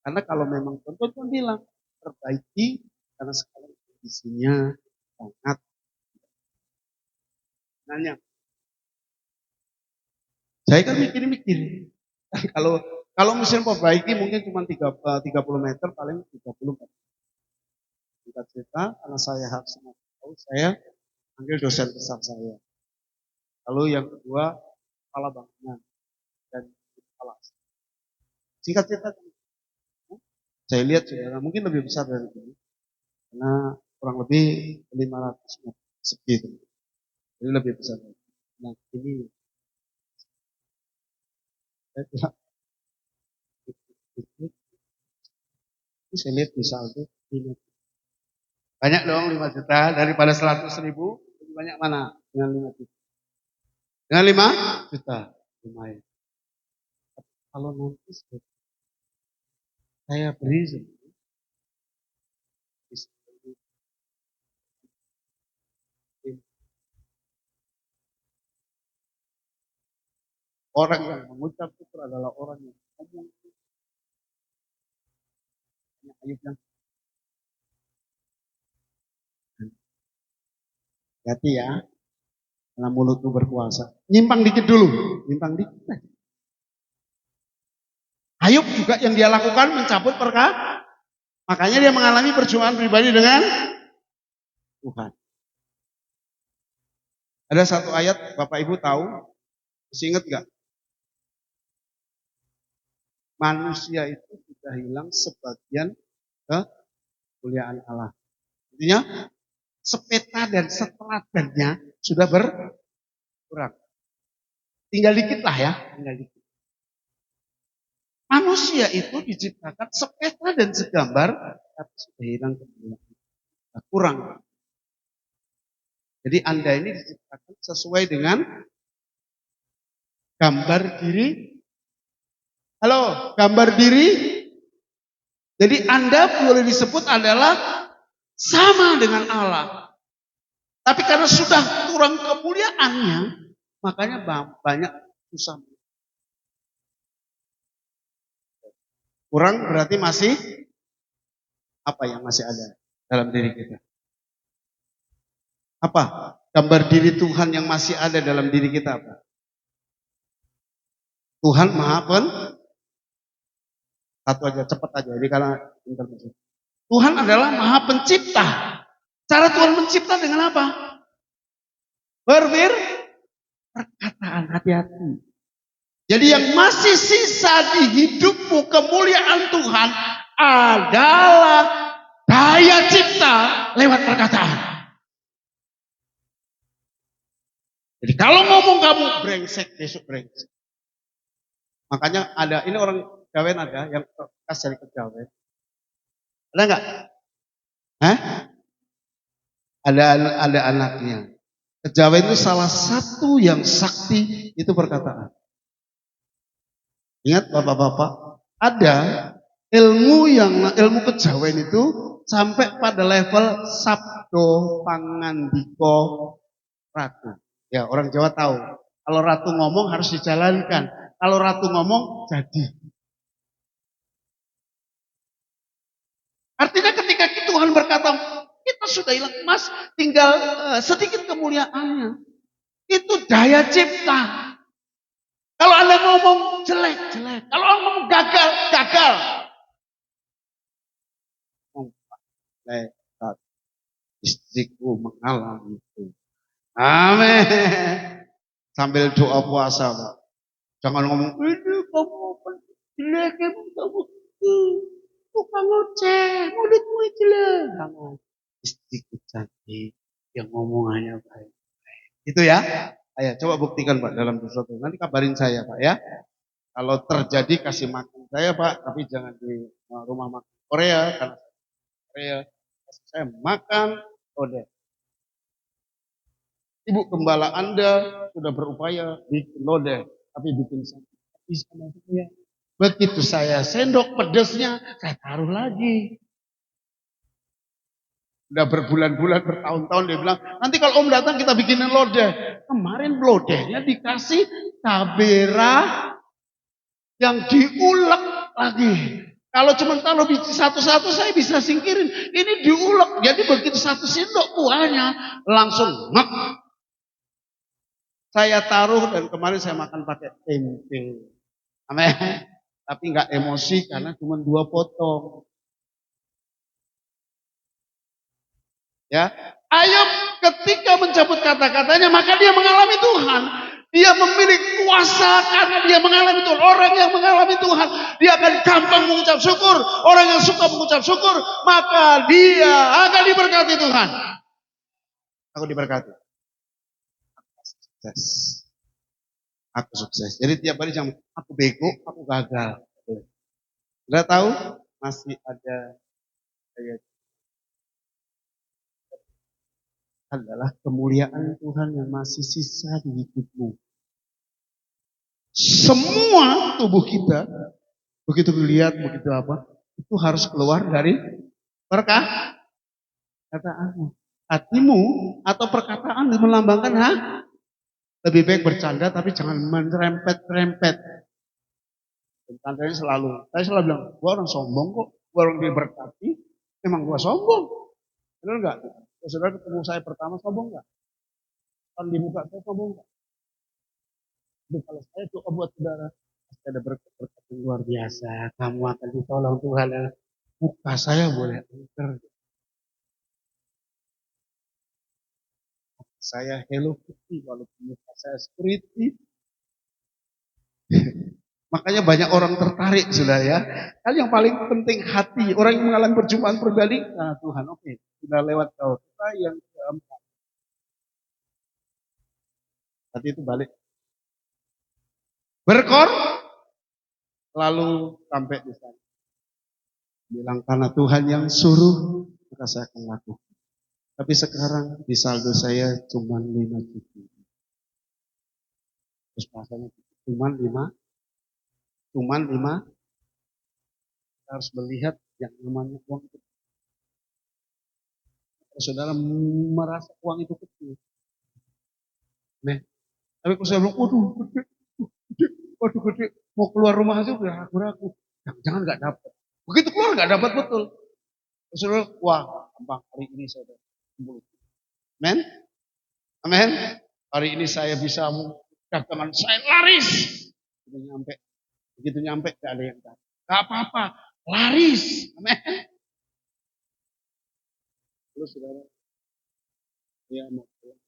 Karena kalau memang tonton bilang perbaiki karena sekarang kondisinya sangat nanya. Saya kan mikir-mikir. Kalau mesin perbaiki mungkin cuma 30 meter, paling 30 meter. Kita cerita, karena saya harus tahu, saya panggil dosen besar saya. Lalu yang kedua, kepala bangunan dan kepala. Singkat cerita, saya lihat saudara mungkin lebih besar dari ini, karena kurang lebih 500 meter segitu. Jadi lebih besar. Nah ini saya bilang, ini saya lihat di saldo ini. Banyak dong 5 juta daripada 100.000, lebih banyak mana dengan 5 juta? Dengan 5 juta lumayan. Kalau nanti saya beri orang yang mengucap itu adalah orang yang ngomong. Ayub yang hati ya, karena mulutmu berkuasa. Nyimpang dikit dulu, nyimpang dikit. Ayub juga yang dia lakukan mencabut perkara. Makanya dia mengalami perjuangan pribadi dengan Tuhan. Ada satu ayat Bapak Ibu tahu, masih ingat gak? Manusia itu sudah hilang sebagian kemuliaan Allah. Artinya sepeta dan seteladannya sudah berkurang. Tinggal dikit lah ya, tinggal dikit. Manusia itu diciptakan sepeta dan segambar, tapi sudah hilang kemuliaan. Nah, kurang. Jadi Anda ini diciptakan sesuai dengan gambar diri. Halo, gambar diri. Jadi Anda boleh disebut adalah sama dengan Allah. Tapi karena sudah kurang kemuliaannya, makanya banyak susah. Kurang berarti masih apa yang masih ada dalam diri kita? Apa? Gambar diri Tuhan yang masih ada dalam diri kita apa? Tuhan Maha satu aja, cepat aja. Ini karena intermezzo. Tuhan adalah Maha Pencipta. Cara Tuhan mencipta dengan apa? Perkataan, hati-hati. Jadi yang masih sisa di hidupmu kemuliaan Tuhan adalah daya cipta lewat perkataan. Jadi kalau ngomong kamu brengsek, besok brengsek. Makanya ada, ini orang Kejawen ada yang bekas dari Kejawen. Ada enggak? Hah? Ada anaknya. Kejawen itu salah satu yang sakti itu perkataan. Ingat bapak-bapak, ada ilmu kejawen itu sampai pada level sabdo pangandiko ratu. Ya, orang Jawa tahu. Kalau ratu ngomong harus dijalankan. Kalau ratu ngomong jadi. Artinya ketika Tuhan berkata, kita sudah hilang emas, tinggal sedikit kemuliaannya. Itu daya cipta. Kalau Anda ngomong jelek, jelek. Kalau Anda ngomong gagal, gagal. Lekat istriku mengalami itu. Amin. Sambil doa puasa, Pak. Jangan ngomong, ini kamu jelek, kamu tukang ngoceh, mulutmu jelek. Kamu istriku cantik, yang ngomongannya baik. Itu ya. Ayo coba buktikan Pak dalam sesuatu. Nanti kabarin saya Pak ya. Kalau terjadi kasih makan saya Pak, tapi jangan di rumah makan Korea karena Korea kasih saya makan udah. Ibu gembala Anda sudah berupaya bikin lodeh, tapi bikin sakit. Bisa maksudnya. Begitu saya sendok pedesnya, saya taruh lagi. Udah berbulan-bulan, bertahun-tahun dia bilang, nanti kalau Om datang kita bikinin lodeh. Kemarin lodehnya dikasih tabera yang diulek lagi. Kalau cuma taruh biji satu-satu saya bisa singkirin. Ini diulek. Jadi begitu satu sendok kuahnya langsung nek. Saya taruh dan kemarin saya makan pakai tempe. Amin. Tapi nggak emosi karena cuma 2 potong. Ya, Ayub ketika mencabut kata-katanya maka dia mengalami Tuhan. Dia memiliki kuasa karena dia mengalami Tuhan. Orang yang mengalami Tuhan, dia akan gampang mengucap syukur. Orang yang suka mengucap syukur, maka dia akan diberkati Tuhan. Aku diberkati. Aku sukses. Aku sukses. Jadi tiap hari jangan aku bego, aku gagal. Udah tahu? Masih ada kayak adalah kemuliaan Tuhan yang masih sisa di hidupmu. Semua tubuh kita, begitu dilihat, begitu apa, itu harus keluar dari perkataanmu. Hatimu atau perkataan melambangkan lebih baik bercanda tapi jangan merempet-rempet. Bercandanya saya selalu bilang, gua orang sombong kok, gua orang diberkati, emang gua sombong. Benar enggak? Saudara ketemu saya pertama sombong enggak? Kan di muka saya sombong enggak? Jadi kalau saya doa buat saudara, pasti ada berkat-berkat yang luar biasa. Kamu akan ditolong Tuhan. Muka saya boleh angker. Saya Hello Kitty, walaupun muka saya security. Makanya banyak orang tertarik, saudara ya. Kan yang paling penting hati. Orang yang mengalami perjumpaan pribadi, nah Tuhan, oke, sudah lewat kau. Kita yang keempat. Tadi itu balik. Berkor, lalu sampai di sana. Bilang karena Tuhan yang suruh, maka saya akan lakukan. Tapi sekarang di saldo saya cuma 5 juta. Terus pasanya cuma 5. Kita harus melihat yang namanya uang itu. Kalau saudara merasa uang itu kecil. Nah, tapi kalau saya bilang, waduh gede, mau keluar rumah aja udah ragu-ragu. Jangan nggak dapat. Begitu keluar nggak dapat betul. Terus saudara, wah, gampang hari ini saya udah 10. Amen? Amen? Hari ini saya bisa dagangan saya laris. Begitu nyampe gak ada yang tahu. Gak apa-apa, laris. Amen. Terus saudara, dia mau pulang.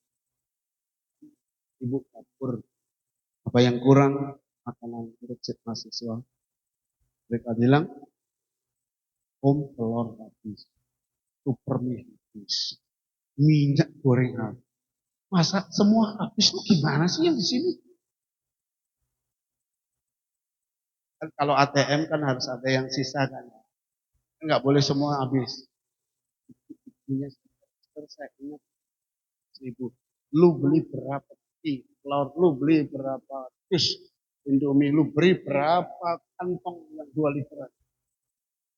Ibu dapur. Apa yang kurang? Makanan kecil mahasiswa. Mereka bilang, Om telur habis. Super mie habis. Minyak goreng habis. Masa semua habis? Lu gimana sih yang di sini? Kan kalau ATM kan harus ada yang sisa kan. Enggak boleh semua habis. Minyak saya ingat 1.000. Lu beli berapa? Telur lu beli berapa? Indomie lu beri berapa kantong yang 2 literan?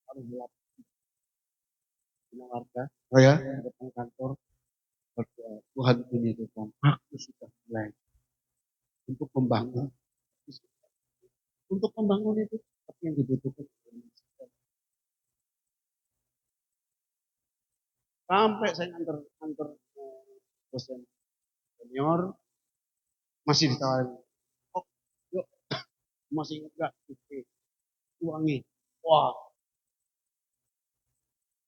Harus gelap. Warga, Oh ya, datang kantor, berdoa, Tuhan ini Tuhan, aku sudah mulai untuk membangun. Untuk membangun itu, apa yang dibutuhkan? sampai saya nganter dosen senior masih ditawarin. Oh, yuk, masih ingat gak? Uangnya. Wah,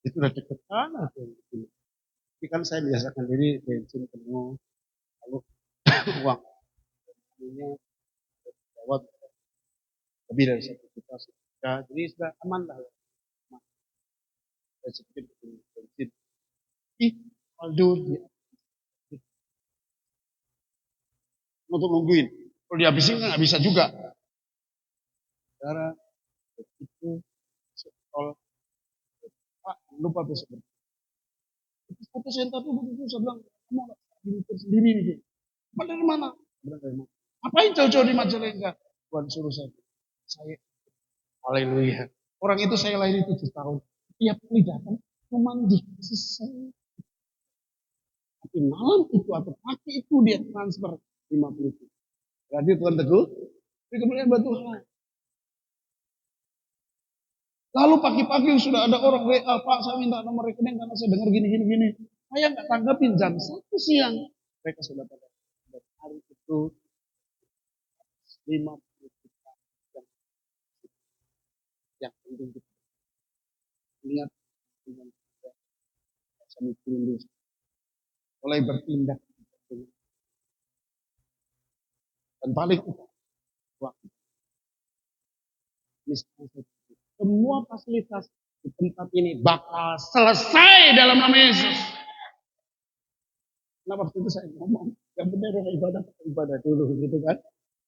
Itu udah deket sana. Tapi kan saya biasakan diri bensin penuh, lalu uang ini jawab lebih dari 1 juta. Ya, jadi sudah aman lah. Saya sedikit bensin. Ih, Aldo, untuk nungguin. Kalau dihabisin kan nggak bisa juga. Cara begitu tol, Pak, lupa besok. Putus yang tadi begitu saya bilang, kamu nggak bisa sendiri nih. Pak dari mana? Bilang dari mana? Ngapain jauh-jauh di Majalengka? Tuhan suruh saya. Saya, haleluya. Orang itu saya layani 7 tahun. Tiap kali datang, cuma dikasih saya. Tapi malam itu atau pagi itu dia transfer 50 juta. Berarti Tuhan teguh, tapi kemudian buat Tuhan. Lalu pagi-pagi sudah ada orang WA, Pak saya minta nomor rekening karena saya dengar gini. Saya nggak tanggapin jam 1 siang. Mereka sudah pada hari itu 50 juta yang penting kita lihat dengan kami dulu mulai bertindak dan paling waktu semua fasilitas di tempat ini bakal selesai dalam nama Yesus. Nah waktu itu saya ngomong, yang benar ibadah dulu gitu kan.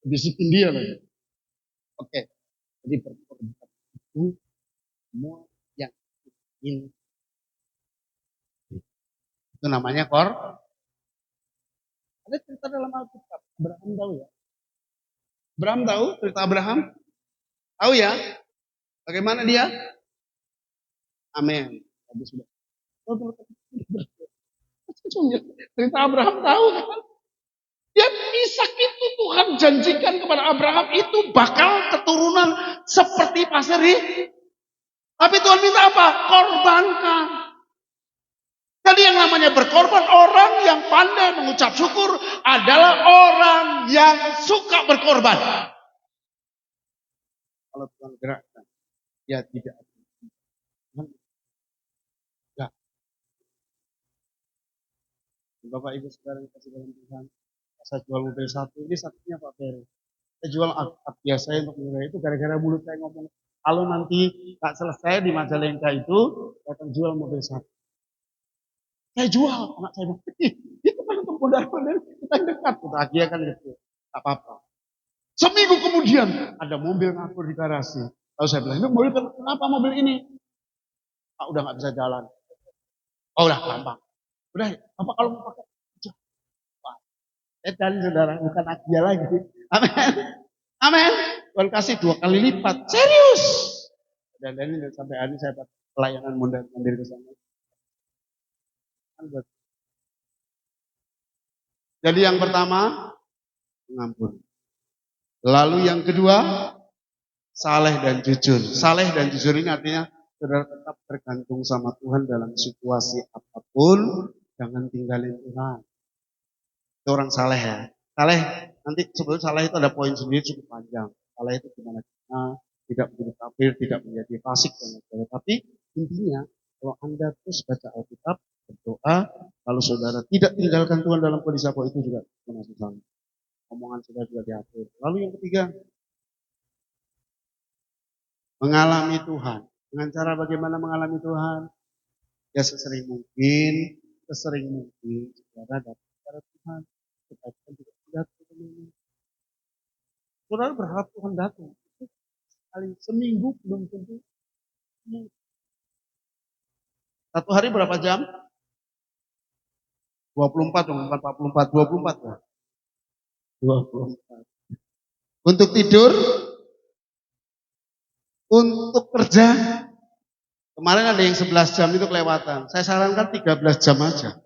Bisikin dia lagi. Oke, jadi berkorban itu semua yang ingin. Itu namanya Ada cerita dalam Alkitab. Abraham tahu ya? Abraham tahu cerita Abraham? Tahu ya? Bagaimana dia? Amin. Tadi sudah. Cerita Abraham tahu kan? Ya Ishak itu Tuhan janjikan kepada Abraham itu bakal keturunan seperti pasir. Tapi Tuhan minta apa? Korbankan. Jadi yang namanya berkorban, orang yang pandai mengucap syukur adalah orang yang suka berkorban. Kalau Tuhan gerakkan, ya tidak ada. Ya. Bapak Ibu sekarang kasih dalam Tuhan. Saya jual mobil satu, ini satunya Pak Ferry. Saya jual Aktia saya untuk mobil itu gara-gara mulut saya ngomong. Kalau nanti tak selesai di Majalengka itu, saya akan jual mobil satu. Saya jual, anak saya bilang, itu kan untuk modal-modal kita dekat. Kita Agia kan gitu, tak apa-apa. Seminggu kemudian ada mobil nganggur di garasi. Lalu saya bilang, ini mobil kenapa mobil ini? Pak udah nggak bisa jalan. Oh udah gampang. Udah, apa kalau mau pakai? Dan saudara, bukan Agia lagi. Amin. Amin. Tuhan kasih 2 kali lipat. Serius. Dan ini sampai hari ini saya dapat pelayanan mundur ke sana. Jadi yang pertama, mengampuni. Lalu yang kedua, saleh dan jujur. Saleh dan jujur ini artinya saudara tetap bergantung sama Tuhan dalam situasi apapun. Jangan tinggalin Tuhan. Itu orang saleh ya. Saleh, nanti sebelum saleh itu ada poin sendiri cukup panjang. Saleh itu gimana kita tidak menjadi kafir, tidak menjadi fasik dan lain-lain. Tapi intinya kalau Anda terus baca Alkitab, berdoa, kalau saudara tidak tinggalkan Tuhan dalam kondisi apa itu juga termasuk sama. Omongan saudara juga diatur. Lalu yang ketiga, mengalami Tuhan. Dengan cara bagaimana mengalami Tuhan? Ya sesering mungkin saudara dapat kepada Tuhan. Supaya Tuhan juga datang. Saudara berharap Tuhan datang. Sekali seminggu belum tentu. Satu hari berapa jam? 24 dong, 44, 24 ya. 24. Untuk tidur, untuk kerja. Kemarin ada yang 11 jam itu kelewatan. Saya sarankan 13 jam aja.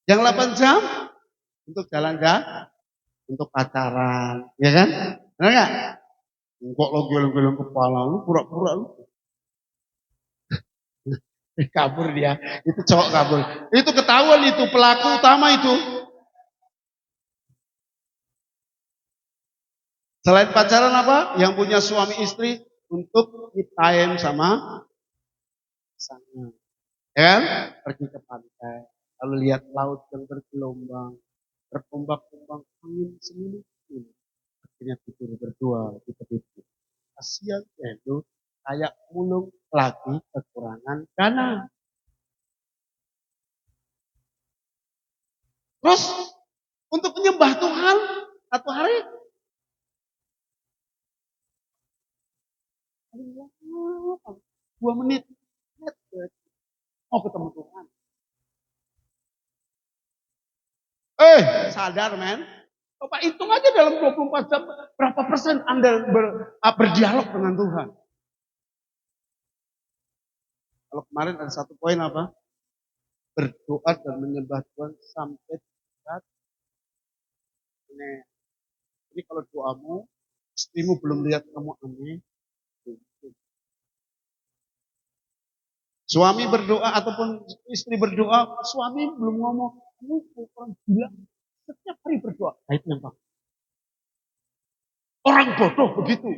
Yang 8 jam untuk jalan-jalan, untuk pacaran, ya kan? Benar nggak? Kok lo geleng-geleng kepala, lu pura-pura lu. Kabur dia, itu cowok kabur. Itu ketahuan itu, pelaku utama itu. Selain pacaran apa? Yang punya suami istri untuk me time sama pasangan. Ya kan? Pergi ke pantai, lalu lihat laut yang bergelombang, bertombak-tombak angin seminggu. Akhirnya tidur berdua di tepi. Kasihan itu kayak mulung lagi kekurangan dana. Terus untuk menyembah Tuhan satu hari 2 menit mau ketemu Tuhan. Sadar men. Coba hitung aja dalam 24 jam berapa persen Anda berdialog dengan Tuhan. Kalau kemarin ada satu poin apa? Berdoa dan menyembah Tuhan sampai saat ini. Jadi kalau doamu, istrimu belum lihat kamu aneh. Suami berdoa ataupun istri berdoa, suami belum ngomong, kamu orang gila. Setiap hari berdoa. Baiknya Pak. Orang bodoh begitu.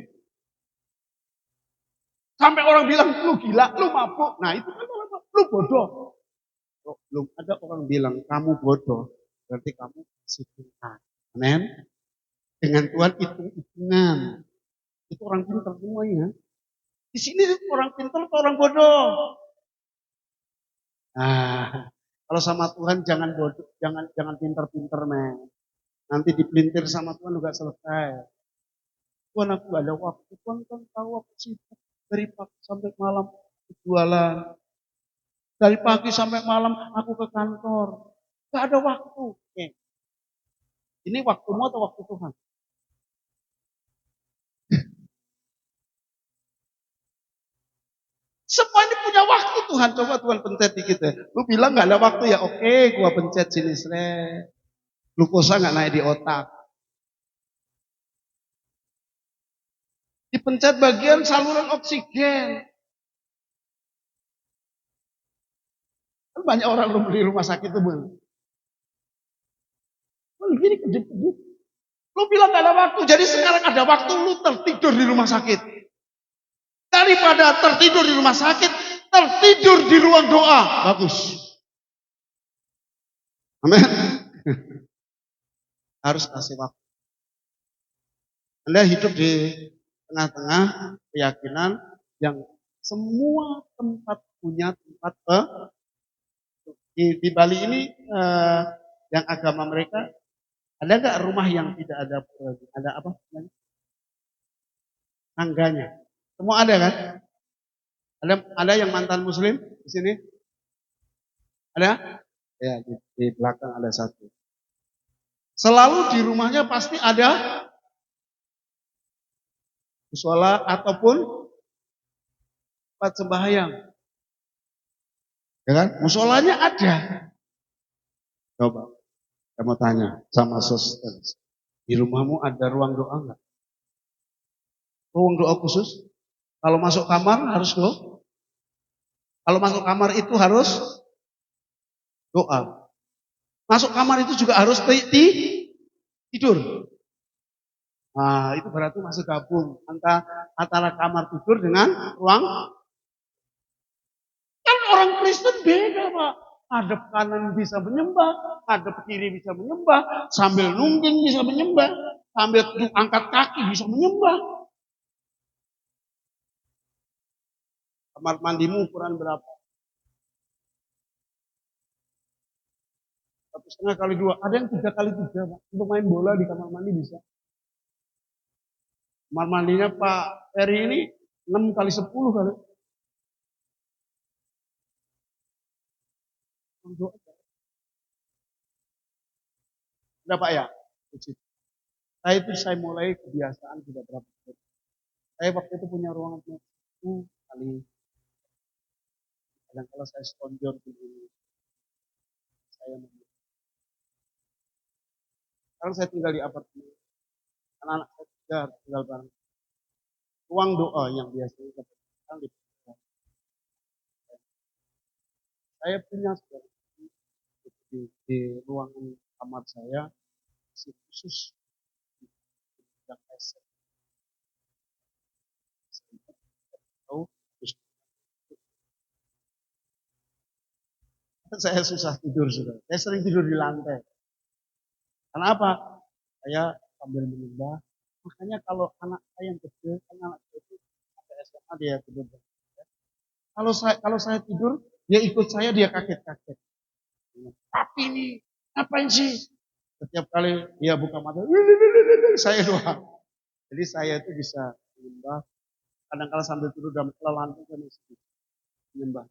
Sampai orang bilang, lu gila, lu mabuk. Nah itu kan orang lu bodoh. Kalau belum ada orang bilang, kamu bodoh. Berarti kamu masih pintar. Amen. Dengan Tuhan hitung-hitungan. Itu orang pintar semuanya. Di sini orang pintar atau orang bodoh? Nah, kalau sama Tuhan jangan bodoh, jangan pintar-pintar men. Nanti dipelintir sama Tuhan juga selesai. Tuhan aku gak ada waktu. Tuhan kan tahu aku sibuk dari pagi sampai malam jualan. Dari pagi sampai malam aku ke kantor. Gak ada waktu. Ini waktumu atau waktu Tuhan? Semua ini punya waktu Tuhan. Coba Tuhan pencet dikit ya. Lu bilang gak ada waktu ya. Oke, gua pencet sini. Glukosa gak naik di otak. Dipencet bagian saluran oksigen. Kan banyak orang di rumah sakit itu bang. Gini kejep-kejep. Lu bilang gak ada waktu. Jadi sekarang ada waktu lu tertidur di rumah sakit. Daripada tertidur di rumah sakit, tertidur di ruang doa. Bagus. Amin. Harus kasih waktu. Anda hidup di tengah-tengah keyakinan yang semua tempat punya tempat di Bali ini yang agama mereka ada nggak rumah yang tidak ada apa namanya? Tangganya. Semua ada kan? Ada yang mantan muslim di sini? Ada? Ya, di belakang ada satu. Selalu di rumahnya pasti ada musola ataupun tempat sembahyang. Ya kan? Musolanya ada. Coba, saya mau tanya sama suster. Di rumahmu ada ruang doa enggak? Ruang doa khusus? Kalau masuk kamar harus doa. Kalau masuk kamar itu harus doa. Masuk kamar itu juga harus tidur. Nah, itu berarti masih gabung antara kamar tidur dengan ruang. Kan orang Kristen beda, Pak. Hadap kanan bisa menyembah, hadap kiri bisa menyembah, sambil nungging bisa menyembah, sambil angkat kaki bisa menyembah. Kamar mandimu ukuran berapa? 1,5 kali 2. Ada yang 3 kali 3, Pak. Untuk main bola di kamar mandi bisa. Kamar mandinya Pak Ferry ini 6 kali 10 kali. Udah Pak ya? Saya mulai kebiasaan tidak berapa. Saya waktu itu punya ruangan itu kali. Kadang kalau saya stonjor dulu, saya sekarang saya tinggal di apartemen. Anak-anak saya tinggal bareng. Ruang doa yang biasanya kita di saya punya di ruangan kamar saya khusus yang saya tahu. Saya susah tidur sudah. Saya sering tidur di lantai. Kenapa? Saya sambil menyembah. Makanya kalau anak saya yang kecil, kan anak saya itu sampai SMA dia tidur. Kalau saya tidur, dia ikut saya, dia kaget-kaget. Tapi ini ngapain sih? Setiap kali dia buka mata, saya doa. Jadi saya itu bisa menyembah. Kadang-kadang sambil tidur dalam kelelahan itu menyembah.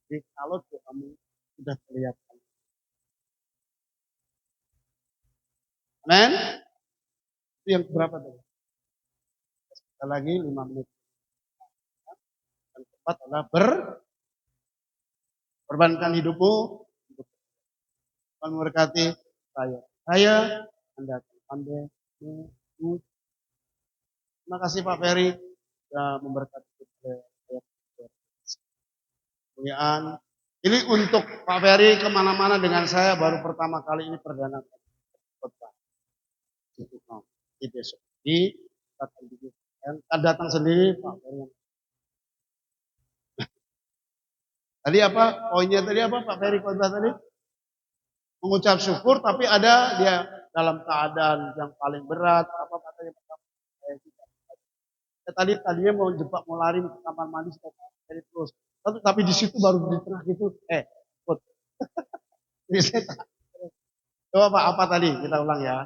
Jadi kalau kamu sudah kelihatan. Amen. Itu yang berapa tadi? Sekali lagi 5 menit. Dan keempat adalah berkorbankan hidupmu. Tuhan memberkati saya. Saya Anda pandai. Terima kasih Pak Ferry sudah memberkati kita. Kemuliaan. Ini untuk Pak Ferry kemana-mana dengan saya baru pertama kali ini perdana kota. Di besok di akan datang sendiri Pak Ferry. Tadi apa? Poinnya tadi apa Pak Ferry kota tadi? Mengucap syukur tapi ada dia dalam keadaan yang paling berat apa katanya Pak tadinya mau lari ke kamar mandi dari terus. Tapi di situ baru di tengah gitu put. Coba Pak apa tadi? Kita ulang ya.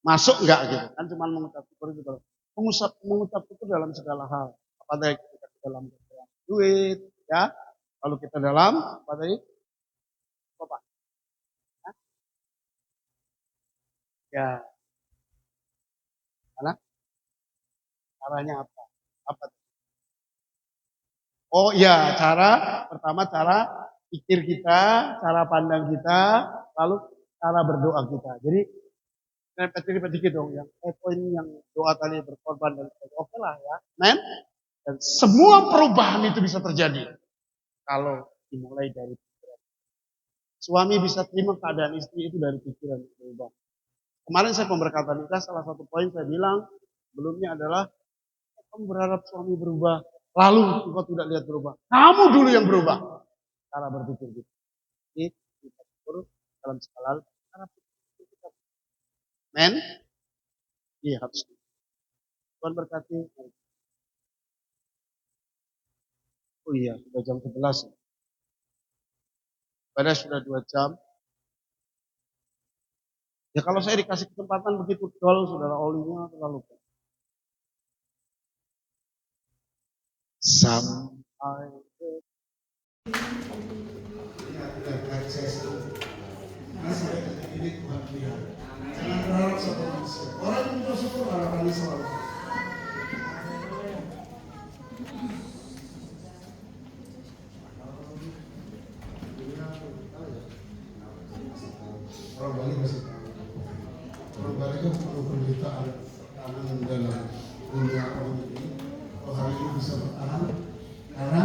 Masuk enggak gitu. Kan cuma mengucap syukur gitu. Mengucap syukur dalam segala hal. Apa tadi kita dalam duit ya. Kalau kita dalam apa tadi? Apa? Ya. Mana? Caranya apa? Apa? Oh iya, pertama cara pikir kita, cara pandang kita, lalu cara berdoa kita. Jadi sedikit dong yang poin yang doa tadi berkorban dan oke lah ya. Men? Dan semua perubahan itu bisa terjadi kalau dimulai dari pikiran. Suami bisa terima keadaan istri itu dari pikiran berubah. Kemarin saya pemberkatan nikah salah satu poin saya bilang sebelumnya adalah kamu berharap suami berubah, lalu engkau tidak lihat berubah. Kamu dulu yang berubah. Cara berpikir gitu. Ini kita berpikir dalam segala cara berpikir kita. Men? Iya harus. Tuhan berkati. Oh iya, sudah jam 11. Padahal sudah 2 jam. Ya kalau saya dikasih kesempatan begitu dol, saudara olinya terlalu sampai jangan berharap sama manusia. Orang yang bersyukur harapannya selalu. Orang Bali masih tahu. Orang Bali itu perlu pemberitaan pertahanan dalam dunia orang ini. Kalau hari ini bisa bertahan karena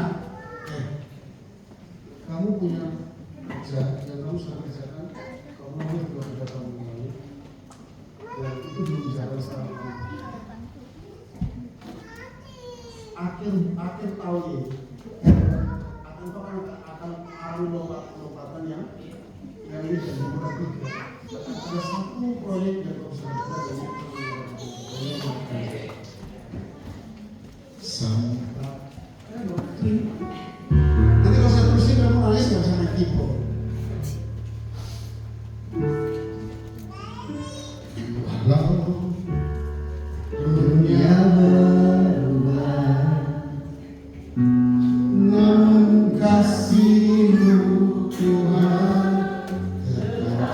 kamu punya kerja yang kamu sudah kerjakan, kamu boleh 2 tahun yang lalu, dan itu belum jalan sekarang. Akhir tahun ini akan ada lompatan yang ini jadi bulan 3. Ada satu proyek yang kamu sudah kerjakan sampai nanti kalau saya terusin kamu nangis nggak bisa naik tipe. Walau dunia berubah, namun kasih-Mu Tuhan tetap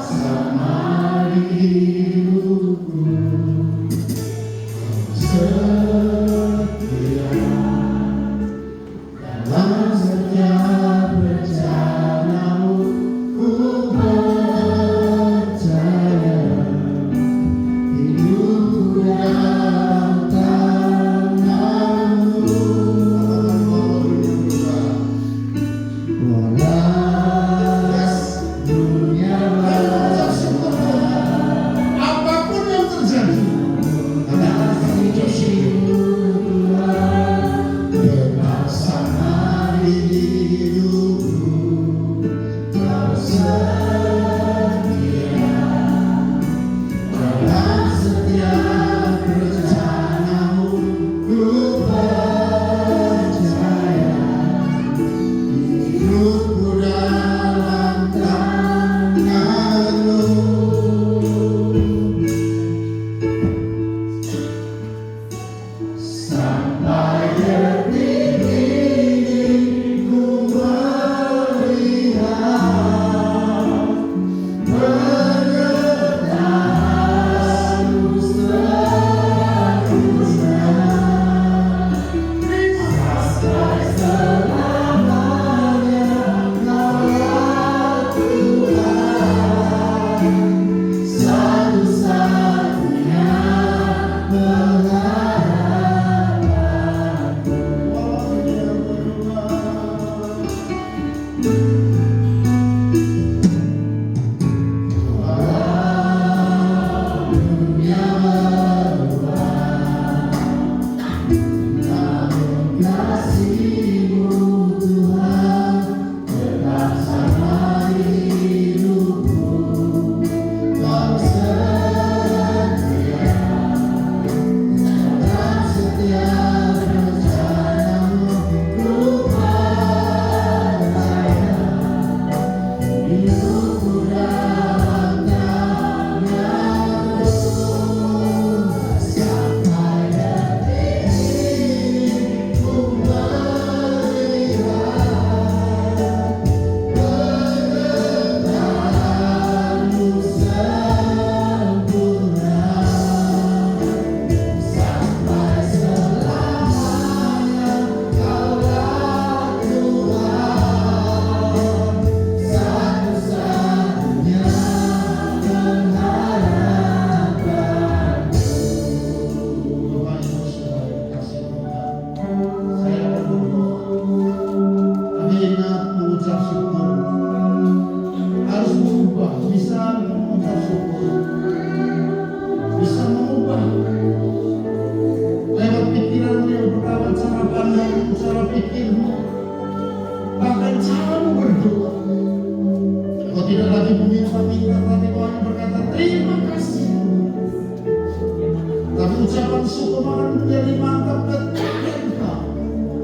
ucapan syukur akan menjadi mantap dan engkau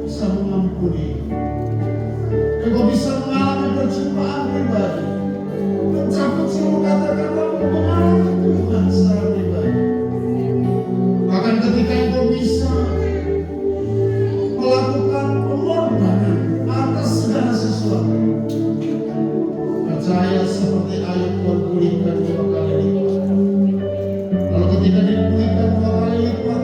bisa mengampuni. Engkau bisa mengalami perjumpaan pribadi, mencabut seluruh kata-kata mengalami Tuhan secara pribadi. Bahkan ketika engkau bisa melakukan pengorbanan atas segala sesuatu, percaya seperti Ayub Tuhan pulihkan 2 kali lipat. Lalu ketika dipulihkan 2 kali lipat,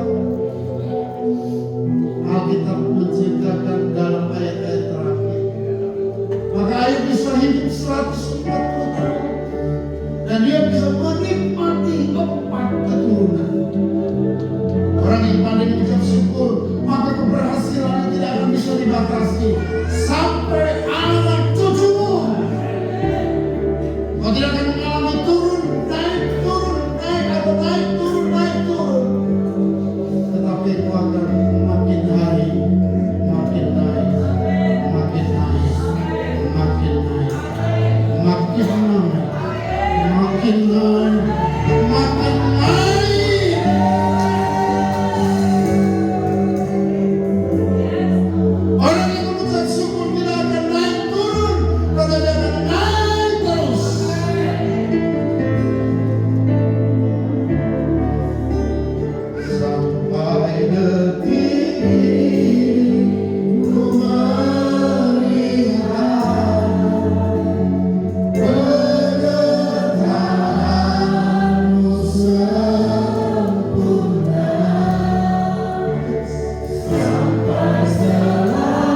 Alkitab menceritakan dalam ayat-ayat terakhir, maka Ayub bisa hidup 140 tahun dan dia bisa menikmati 4 keturunan. Orang yang pandai mengucap syukur, maka keberhasilan tidak akan bisa dibatasi sampai anak cucumu. Kau tidak akan mengalami turun, naik, atau naik, turun. Tetapi kau akan makin hari, makin naik, makin naik, makin naik, makin naik, makin naik, makin naik. Orang yang mengucap syukur tidak akan naik turun, tetapi akan naik terus. Sampai detik ini ku melihat penyertaanmu sempurna. Sampai selama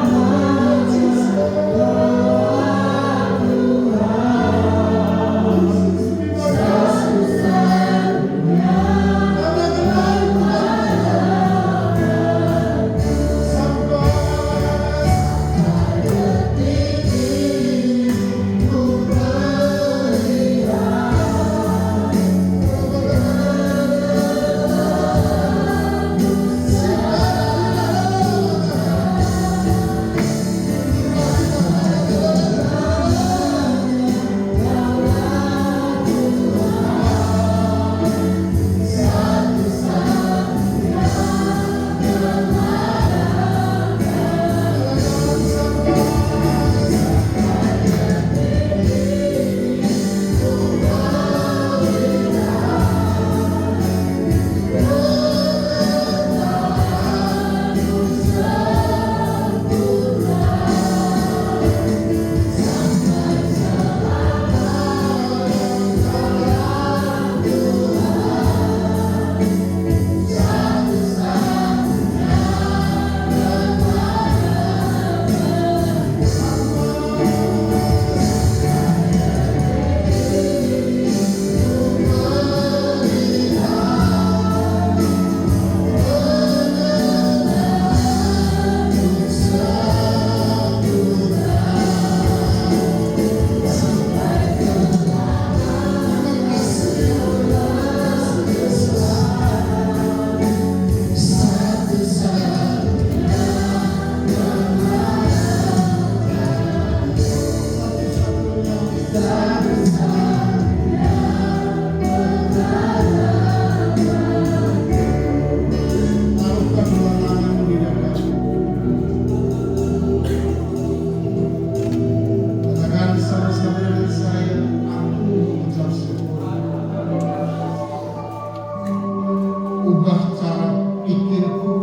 ubah cara pikirku,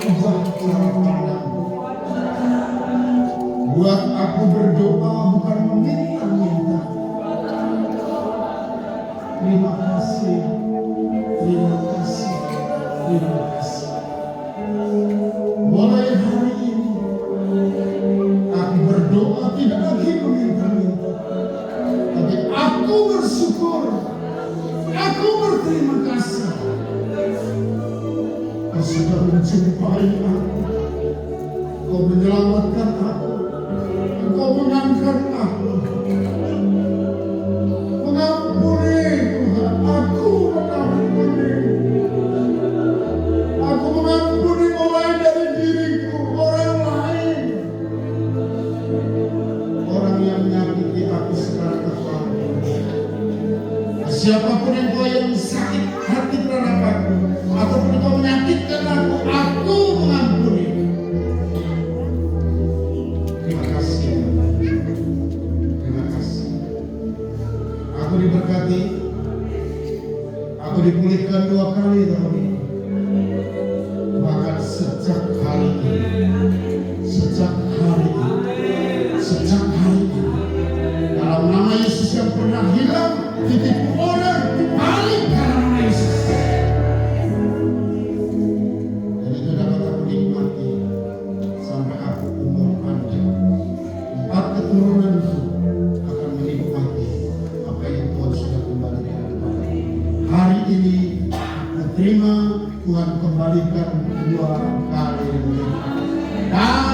ubah cara pandangku. Buat aku berdoa bukan meminta-minta. Terima kasih, terima kasih, terima kasih. Mulai hari ini aku berdoa tidak lagi meminta-minta, tapi aku bersyukur, aku berterima kasih. Kau sudah menjumpai aku, kau menyelamatkan aku, kau mengangkat aku. Mengampuni Tuhan, aku mengampuni. Aku mengampuni mulai dari diriku, orang lain, orang yang menyakiti aku secara terang. Siapapun engkau yang sakit hati terhadap dipulihkan 2 kali tahun ini. Bahkan sejak hari ini, dalam nama Yesus yang pernah hilang, ditipu orang, balik karena nama Yesus. Dan itu dapat aku nikmati sampai aku umur panjang. 4 keturunanku akan menikmati apa yang Tuhan sudah kembalikan kepada. Hari ini aku terima Tuhan kembalikan 2 kali lipat. Dan